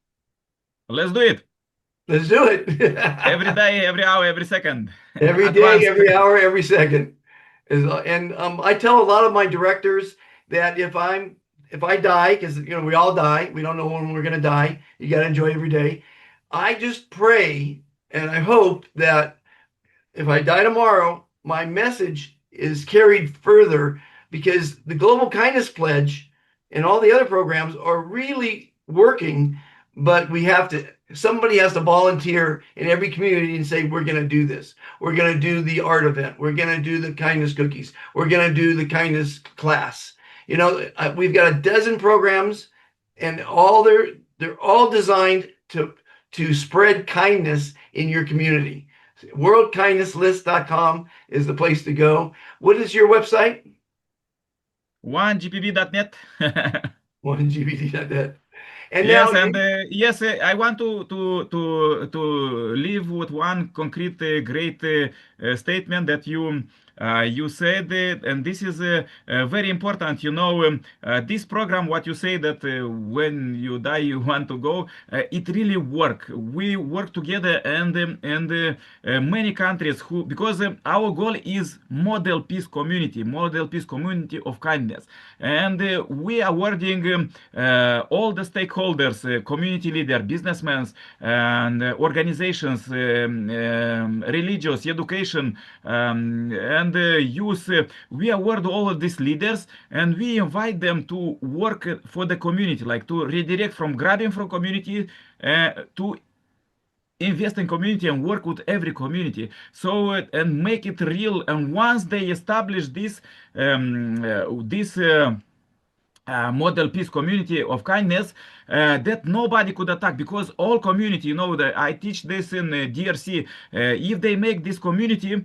Let's do it. Let's do it. Every day, every hour, every second. Every day, every hour, every second. And I tell a lot of my directors that if I die, because we all die, we don't know when we're gonna die. You gotta enjoy every day. I just pray and I hope that if I die tomorrow, my message is carried further, because the Global Kindness Pledge and all the other programs are really working, but somebody has to volunteer in every community and say, we're going to do this. We're going to do the art event. We're going to do the kindness cookies. We're going to do the kindness class. We've got a dozen programs, and they're all designed to spread kindness in your community. WorldKindnessList.com is the place to go. What is your website? 1GPB.net. 1GPB.net. And yes, now, and yes, I want to leave with one concrete great statement that you said, and this is very important. This program, what you say that when you die you want to go, it really work. We work together, and many countries because our goal is model peace community of kindness, and we are awarding all the stakeholders, community leaders, businessmen, and organizations, religious, education, and youth. We award all of these leaders, and we invite them to work for the community, like to redirect from grabbing from community to invest in community and work with every community, so and make it real. And once they establish this model peace community of kindness, that nobody could attack, because all community, that I teach this in DRC, if they make this community,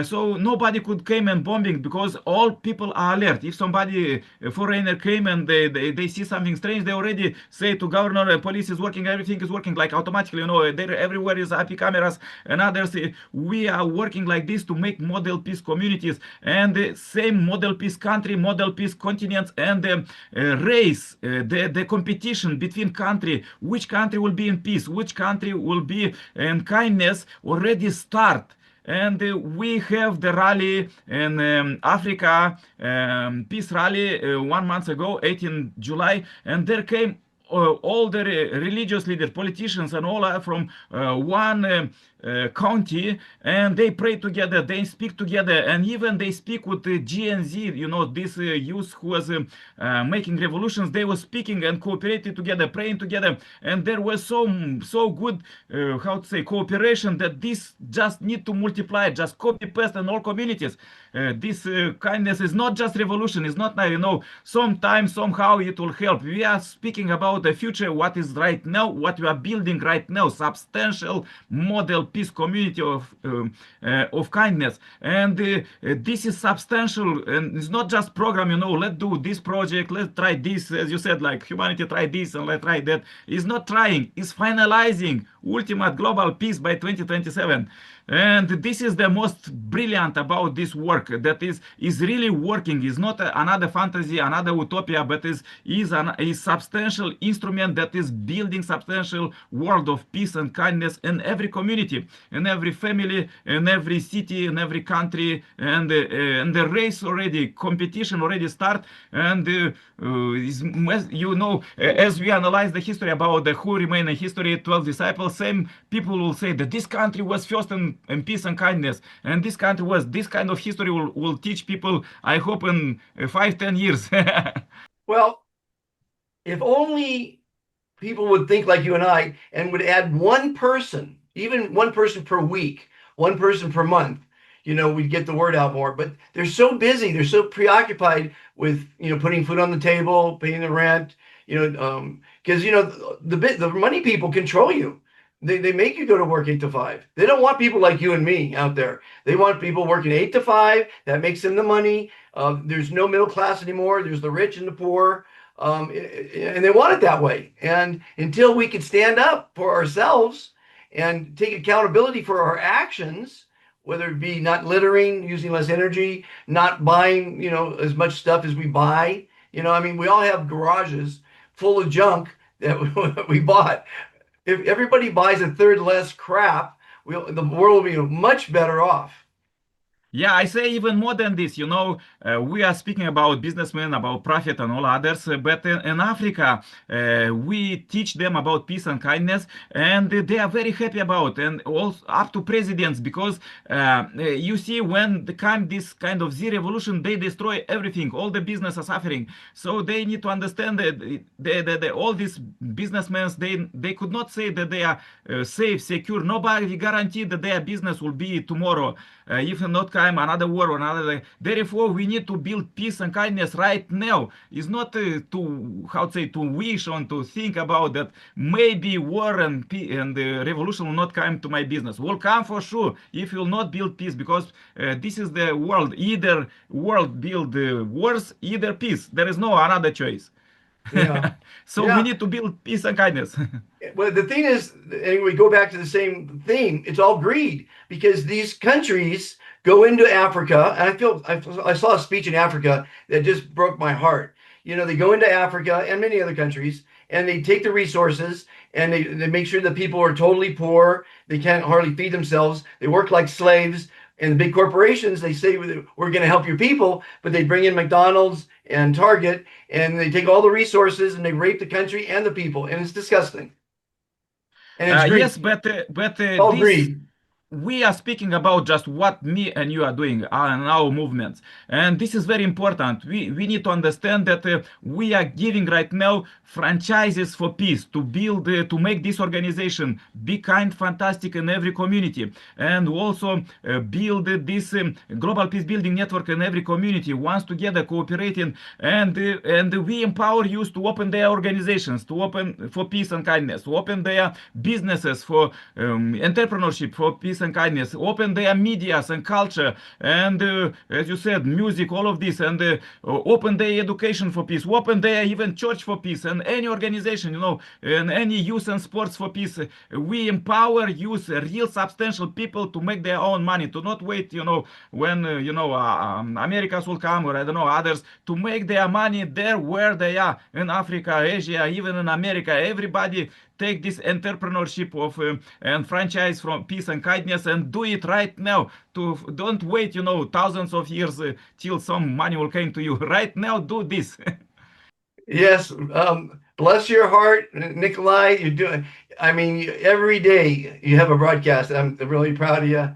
so nobody could come and bombing, because all people are alert. If somebody foreigner came and they see something strange, they already say to governor, police is working, everything is working, like automatically, there everywhere is IP cameras and others. We are working like this to make model peace communities, and the same model peace country, model peace continents, and race the competition between country, which country will be in peace, which country will be in kindness, already start. And we have the rally in Africa, peace rally 1 month ago, 18 July, and there came all the religious leaders, politicians, and all are from one county, and they pray together, they speak together, and even they speak with the GNZ, this youth who was making revolutions. They were speaking and cooperating together, praying together, and there was so good cooperation, that this just need to multiply, just copy paste in all communities. This kindness is not just revolution, it's not sometime somehow it will help. We are speaking about the future, what is right now, what we are building right now, substantial model peace community of kindness, and this is substantial, and it's not just program. Let's do this project, let's try this, as you said, like humanity try this and let's try that. It's not trying, it's finalizing ultimate global peace by 2027. And this is the most brilliant about this work, that is really working. Is not another fantasy, another utopia, but is a substantial instrument that is building substantial world of peace and kindness in every community, in every family, in every city, in every country. And the race already, competition already start. And as we analyze the history about the who remain in history, 12 disciples, same people will say that this country was first in peace and kindness, and this country was. This kind of history will teach people, I hope, in 5-10 years. Well, if only people would think like you and I, and would add one person, even one person per week, one person per month, we'd get the word out more. But they're so busy, they're so preoccupied with, putting food on the table, paying the rent, because the money people control you. They make you go to work 8 to 5. They don't want people like you and me out there. They want people working 8 to 5. That makes them the money. There's no middle class anymore. There's the rich and the poor. And they want it that way. And until we can stand up for ourselves and take accountability for our actions, whether it be not littering, using less energy, not buying, as much stuff as we buy. We all have garages full of junk that we bought. If everybody buys a third less crap, the world will be much better off. Yeah, I say even more than this. We are speaking about businessmen, about profit and all others, but in Africa, we teach them about peace and kindness, and they are very happy about, and also up to presidents, because you see, when this kind of Z revolution, they destroy everything. All the business are suffering, so they need to understand that all these businessmen, they could not say that they are safe, secure. Nobody guaranteed that their business will be tomorrow. If not come another war or another. Therefore, we need to build peace and kindness right now. It's not to wish on to think about that maybe war and the revolution will not come to my business. Will come for sure if you will not build peace, because this is the world. Either world build wars, either peace. There is no another choice. Yeah. So we need to build peace and kindness. Well, the thing is, and we go back to the same theme, it's all greed, because these countries go into Africa, and I saw a speech in Africa that just broke my heart. They go into Africa and many other countries, and they take the resources, and they make sure that people are totally poor. They can't hardly feed themselves. They work like slaves. And the big corporations, they say, we're going to help your people, but they bring in McDonald's and Target, and they take all the resources and they rape the country and the people, and it's disgusting. And it's greed. Yes, but All this. greed. We are speaking about just what me and you are doing and our movements, and this is very important. We need to understand that we are giving right now franchises for peace, to build to make this organization be kind, fantastic in every community, and also build this global peace building network in every community, once together cooperating, and we empower youth to open their organizations, to open for peace and kindness, to open their businesses for entrepreneurship, for peace and kindness, open their medias and culture, and as you said, music, all of this, and open their education for peace, open their even church for peace, and any organization, and any youth and sports for peace. We empower youth, real substantial people, to make their own money, to not wait, when Americans will come, or I don't know, others, to make their money there where they are, in Africa, Asia, even in America. Everybody take this entrepreneurship of and franchise from peace and kindness, and do it right now. Don't wait, thousands of years till some money will come to you. Right now, do this. Yes. Bless your heart, Nicolae. You're doing. Every day you have a broadcast. I'm really proud of you.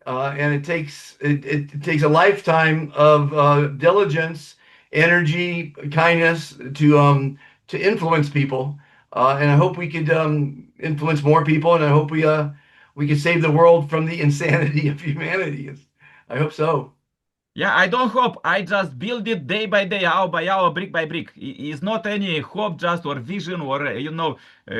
And it takes a lifetime of diligence, energy, kindness to influence people. And I hope we could influence more people, and I hope we could save the world from the insanity of humanity. I hope so. Yeah, I don't hope. I just build it day by day, hour by hour, brick by brick. It's not any hope, just or vision, or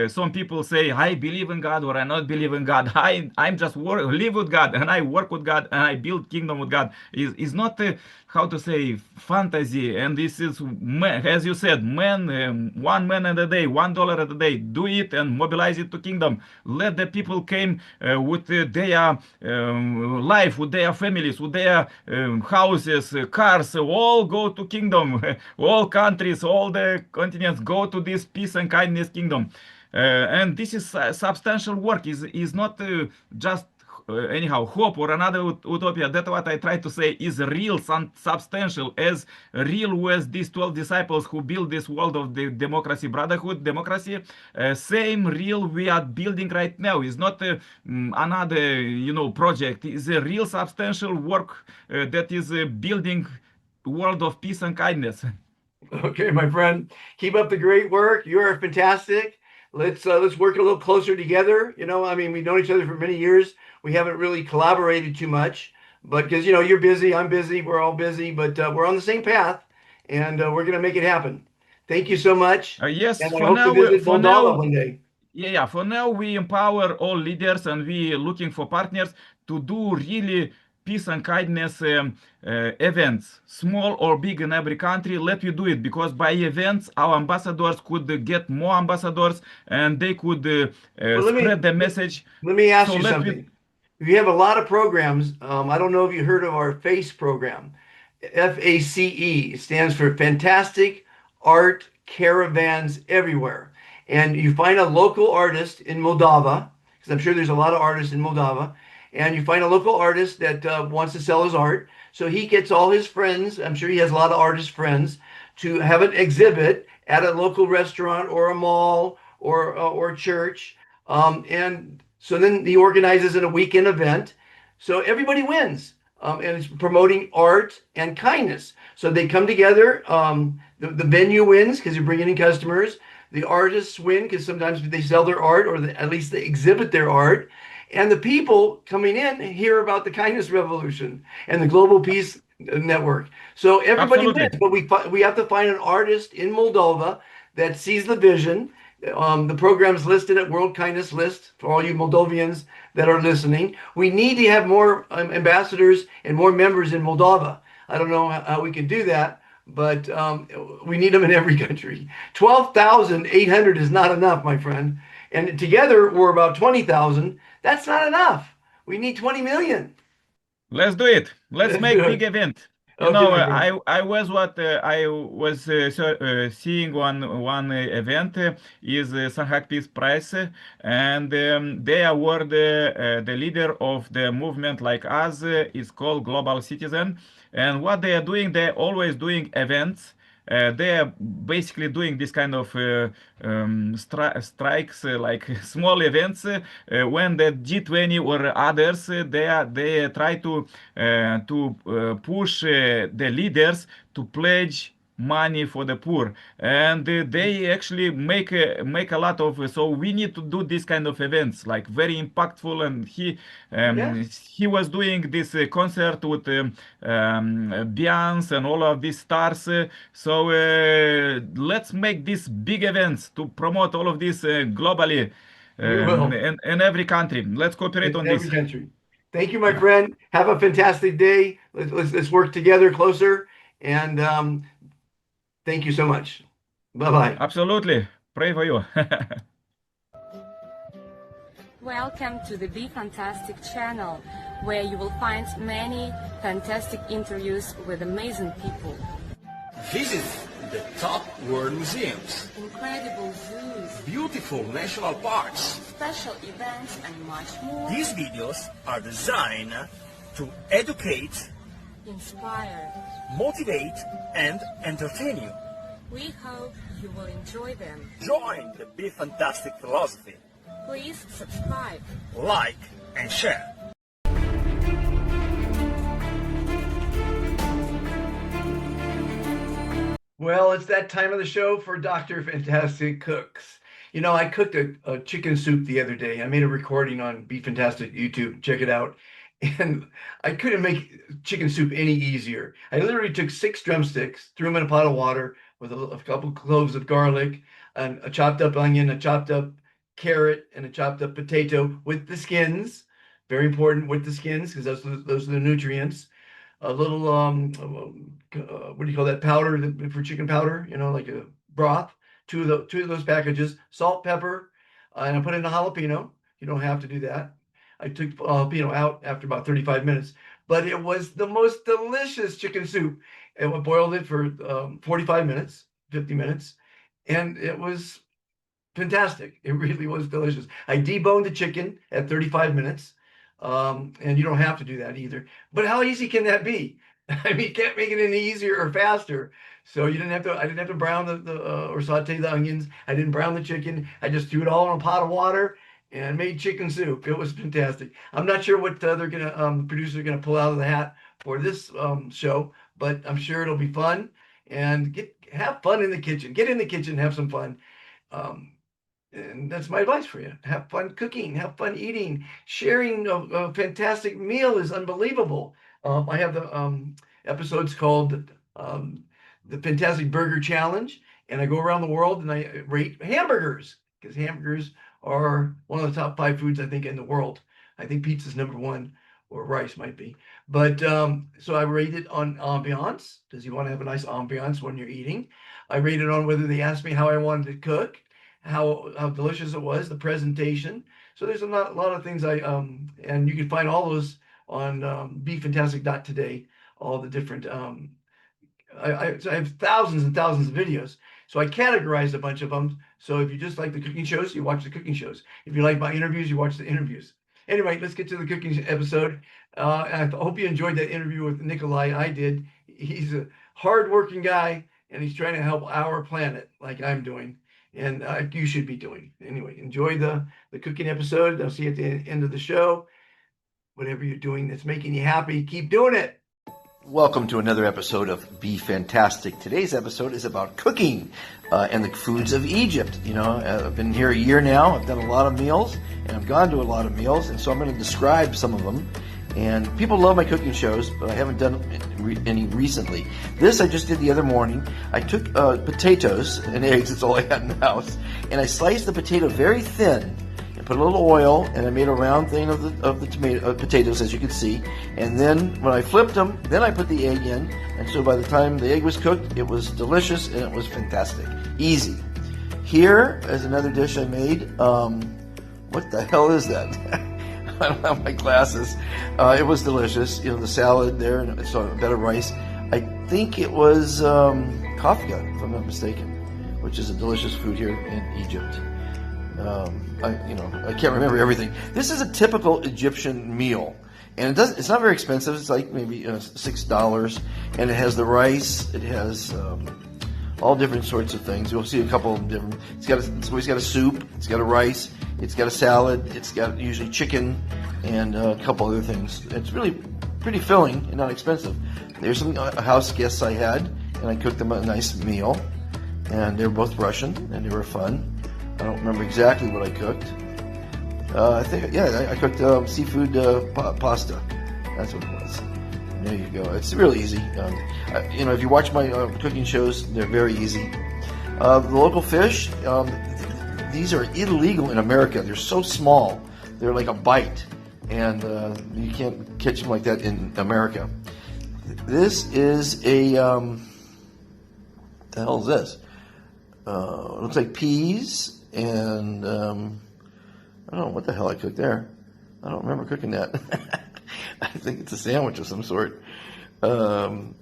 some people say I believe in God or I not believe in God. I'm just live with God, and I work with God, and I build kingdom with God. It's not how to say fantasy, and this is, as you said, one man a day, $1 a day. Do it and mobilize it to kingdom. Let the people came with their life, with their families, with their houses, cars, all go to kingdom. All countries, all the continents go to this peace and kindness kingdom. And this is substantial work. Is not just anyhow hope or another utopia. That's what I try to say, is real, substantial, as real as these 12 disciples who built this world of the democracy, brotherhood, democracy. Same real we are building right now. Is not another project. Is a real substantial work that is building world of peace and kindness. Okay, my friend, keep up the great work. You are fantastic. Let's work a little closer together. We've known each other for many years. We haven't really collaborated too much, but because you're busy, I'm busy, we're all busy, but we're on the same path, and we're going to make it happen. Thank you so much, Yes, and I hope to visit for Moldova now, one day. yeah, for now we empower all leaders and we looking for partners to do really peace and kindness events, small or big in every country. Let you do it because by events our ambassadors could get more ambassadors and they could Well, spread the message. let me ask So you let we something. We have a lot of programs. I don't know if you heard of our FACE program. FACE. It stands for Fantastic Art Caravans Everywhere. And you find a local artist in Moldova, because I'm sure there's a lot of artists in Moldova, and you find a local artist that wants to sell his art. So he gets all his friends, I'm sure he has a lot of artist friends, to have an exhibit at a local restaurant or a mall or church. And so then he organizes in a weekend event. So everybody wins. And it's promoting art and kindness. So they come together. The venue wins because you're bringing in customers. The artists win because sometimes they sell their art or at least they exhibit their art. And the people coming in hear about the kindness revolution and the global peace network. So everybody absolutely. wins, but we have to find an artist in Moldova that sees the vision. The program is listed at World Kindness List for all you Moldovians that are listening. We need to have more ambassadors and more members in Moldova. I don't know how we can do that, but we need them in every country. 12,800 is not enough, my friend. And together we're about 20,000. That's not enough. We need 20 million. Let's do it. Let's Let's do make big it. event. Okay, my friend. I was seeing one event is Sanhak Peace Prize, and they award the leader of the movement like us. Is called Global Citizen, and what they are doing, they're always doing events. They are basically doing this kind of strikes, like small events, when the G20 or others they try to push the leaders to pledge money for the poor, and they actually make a lot of. So we need to do this kind of events, like very impactful. And Yeah, he was doing this concert with Beyonce and all of these stars. So let's make these big events to promote all of this globally we will in every country. Let's cooperate in on every this. country. Thank you, my Yeah, friend. Have a fantastic day. Let's work together closer. And thank you so much. Bye bye. absolutely. Pray for you. Welcome to the Be Fantastic channel, where you will find many fantastic interviews with amazing people, Visit the top world museums, incredible zoos, beautiful national parks. special events, and much more. These videos are designed to educate, Inspire. motivate, and entertain you. We hope you will enjoy them. Join the Be Fantastic philosophy. Please subscribe. Like and share. Well, it's that time of the show for Dr. Fantastic Cooks. I cooked a chicken soup the other day. I made a recording on Be Fantastic YouTube. Check it out. And I couldn't make chicken soup any easier. I literally took 6 drumsticks, threw them in a pot of water with a couple cloves of garlic, and a chopped up onion, a chopped up carrot, and a chopped up potato with the skins. Very important with the skins because those are the nutrients. A little what do you call that powder for chicken powder? Like a broth. Two of those packages, salt, pepper, and I put in a jalapeno. You don't have to do that. I took jalapeno out after about 35 minutes, but it was the most delicious chicken soup. And I boiled it for 45 minutes, 50 minutes, and it was fantastic. It really was delicious. I deboned the chicken at 35 minutes. And you don't have to do that either. But how easy can that be? I mean, you can't make it any easier or faster. So I didn't have to brown or saute the onions. I didn't brown the chicken. I just threw it all in a pot of water and made chicken soup. It was fantastic. I'm not sure what they're gonna producers are gonna pull out of the hat for this show, but I'm sure it'll be fun and have fun in the kitchen. Get in the kitchen, have some fun. And that's my advice for you. Have fun cooking, have fun eating. Sharing a fantastic meal is unbelievable. I have the episodes called the Fantastic Burger Challenge, and I go around the world and I rate hamburgers because hamburgers are one of the top 5 foods I think in the world. I think pizza's #1, or rice might be. But so I rate it on ambiance. Does you want to have a nice ambiance when you're eating? I rate it on whether they asked me how I wanted to cook, how delicious it was, the presentation. So there's a lot of things and you can find all those on Befantastic.Today, all the different so I have thousands and thousands of videos. So I categorized a bunch of them. So if you just like the cooking shows, you watch the cooking shows. If you like my interviews, you watch the interviews. Anyway, let's get to the cooking episode. I hope you enjoyed that interview with Nicolae. I did. He's a hardworking guy, and he's trying to help our planet like I'm doing, and you should be doing. Anyway, enjoy the cooking episode. I'll see you at the end of the show. Whatever you're doing that's making you happy, keep doing it. Welcome to another episode of Be Fantastic. Today's episode is about cooking and the foods of Egypt. You know, I've been here a year now. I've done a lot of meals, and I've gone to a lot of meals, and so I'm going to describe some of them. And people love my cooking shows, but I haven't done any recently. This I just did the other morning. I took potatoes and eggs, that's all I had in the house, and I sliced the potato very thin. Put a little oil, and I made a round thing of the potatoes, as you can see. And then when I flipped them, then I put the egg in. And so by the time the egg was cooked, it was delicious and it was fantastic. Easy. Here is another dish I made. What the hell is that? I don't have my glasses. It was delicious. You know, the salad there, and so a bed of rice. I think it was kafia, if I'm not mistaken, which is a delicious food here in Egypt. I can't remember everything. This is a typical Egyptian meal, and it's not very expensive. It's like maybe $6, and it has the rice. It has all different sorts of things. You'll see a couple of different. It's always got a soup. It's got a rice. It's got a salad. It's got usually chicken and a couple other things. It's really pretty filling and not expensive. There's some house guests I had, and I cooked them a nice meal, and they were both Russian, and they were fun. I don't remember exactly what I cooked. I cooked seafood pasta. That's what it was. There you go. It's real easy. If you watch my cooking shows, they're very easy. The local fish, these are illegal in America. They're so small. They're like a bite, and you can't catch them like that in America. This is a, the hell is this? It looks like peas. And I don't know what the hell I cooked there. I don't remember cooking that. I think it's a sandwich of some sort. Sorry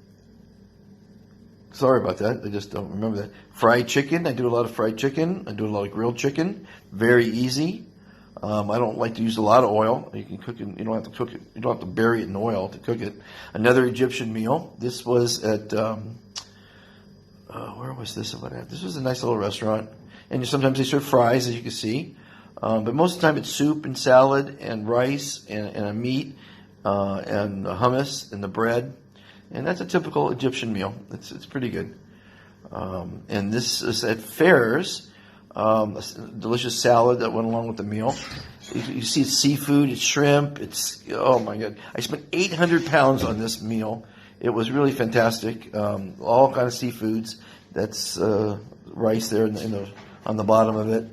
about that. I just don't remember that. Fried chicken. I do a lot of fried chicken. I do a lot of grilled chicken. Very easy. I don't like to use a lot of oil. You can cook it. You don't have to cook it. You don't have to bury it in oil to cook it. Another Egyptian meal. This was at where was this at? This was a nice little restaurant. And sometimes they serve fries, as you can see. But most of the time it's soup and salad and rice and a meat and the hummus and the bread. And that's a typical Egyptian meal. It's pretty good. And this is at fairs. A delicious salad that went along with the meal. You see it's seafood, it's shrimp. Oh my God. I spent 800 pounds on this meal. It was really fantastic. All kind of seafoods. That's rice there on the bottom of it.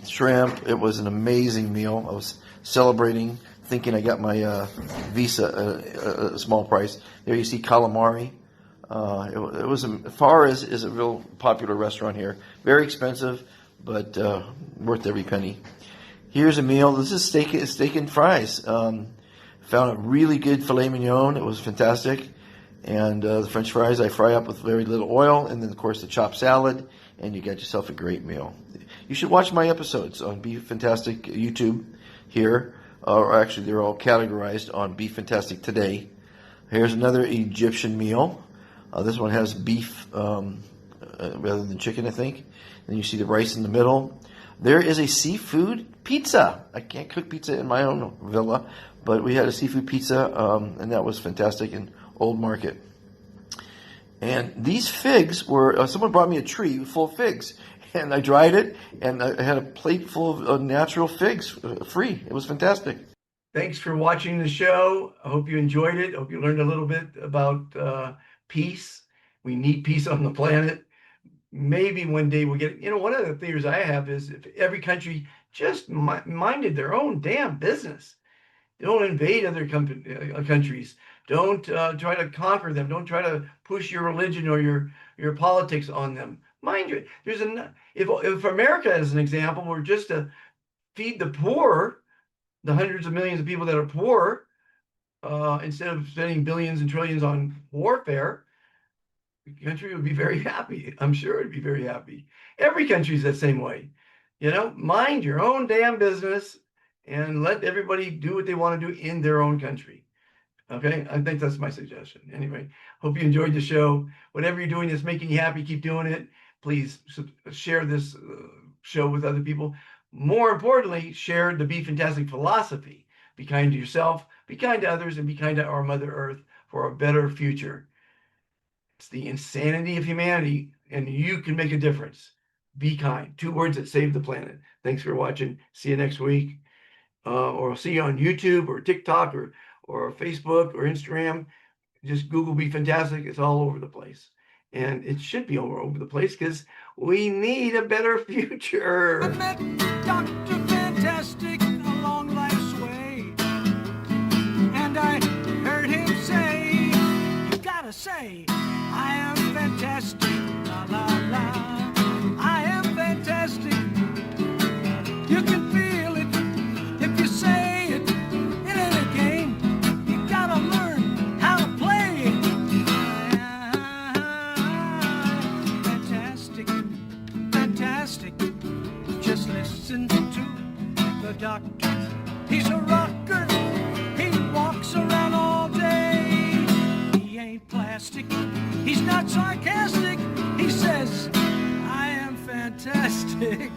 Shrimp. It was an amazing meal. I was celebrating, thinking I got my visa a small price. There you see calamari. It was, as far as is a real popular restaurant here. Very expensive, but worth every penny. Here's a meal. This is steak and fries. Found a really good filet mignon. It was fantastic. And the French fries I fry up with very little oil, and then of course the chopped salad, and you got yourself a great meal. You should watch my episodes on Be Fantastic YouTube here, or actually they're all categorized on Be Fantastic Today. Here's another Egyptian meal. This one has beef rather than chicken, I think. Then you see the rice in the middle. There is a seafood pizza. I can't cook pizza in my own villa, but we had a seafood pizza, and that was fantastic in Old Market. And these figs were, someone brought me a tree full of figs, and I dried it, and I had a plate full of natural figs, free. It was fantastic. Thanks for watching the show. I hope you enjoyed it. I hope you learned a little bit about peace. We need peace on the planet. Maybe one day we'll get, one of the theories I have is if every country just minded their own damn business. Don't invade other countries. Don't try to conquer them. Don't try to push your religion or your politics on them. Mind you, if America, as an example, were just to feed the poor, the hundreds of millions of people that are poor, instead of spending billions and trillions on warfare, the country would be very happy. I'm sure it'd be very happy. Every country's that same way. Mind your own damn business and let everybody do what they want to do in their own country. Okay, I think that's my suggestion. Anyway, hope you enjoyed the show. Whatever you're doing that's making you happy, keep doing it. Please share this show with other people. More importantly, share the Be Fantastic philosophy. Be kind to yourself, be kind to others, and be kind to our Mother Earth for a better future. It's the insanity of humanity, and you can make a difference. Be kind. 2 words that save the planet. Thanks for watching. See you next week. Or I'll see you on YouTube or TikTok or Facebook or Instagram. Just Google Be Fantastic. It's all over the place. And it should be all over the place because we need a better future. I met Dr. Fantastic along life's way, and I heard him say, you gotta say, I am fantastic, la la la, I am fantastic. You can feel it if you say it. It ain't a game, you gotta learn how to play it. Fantastic, fantastic. Just listen to the doctor. He's a rocker, he walks around all day. He ain't plastic, he's not sarcastic. He says, I am fantastic.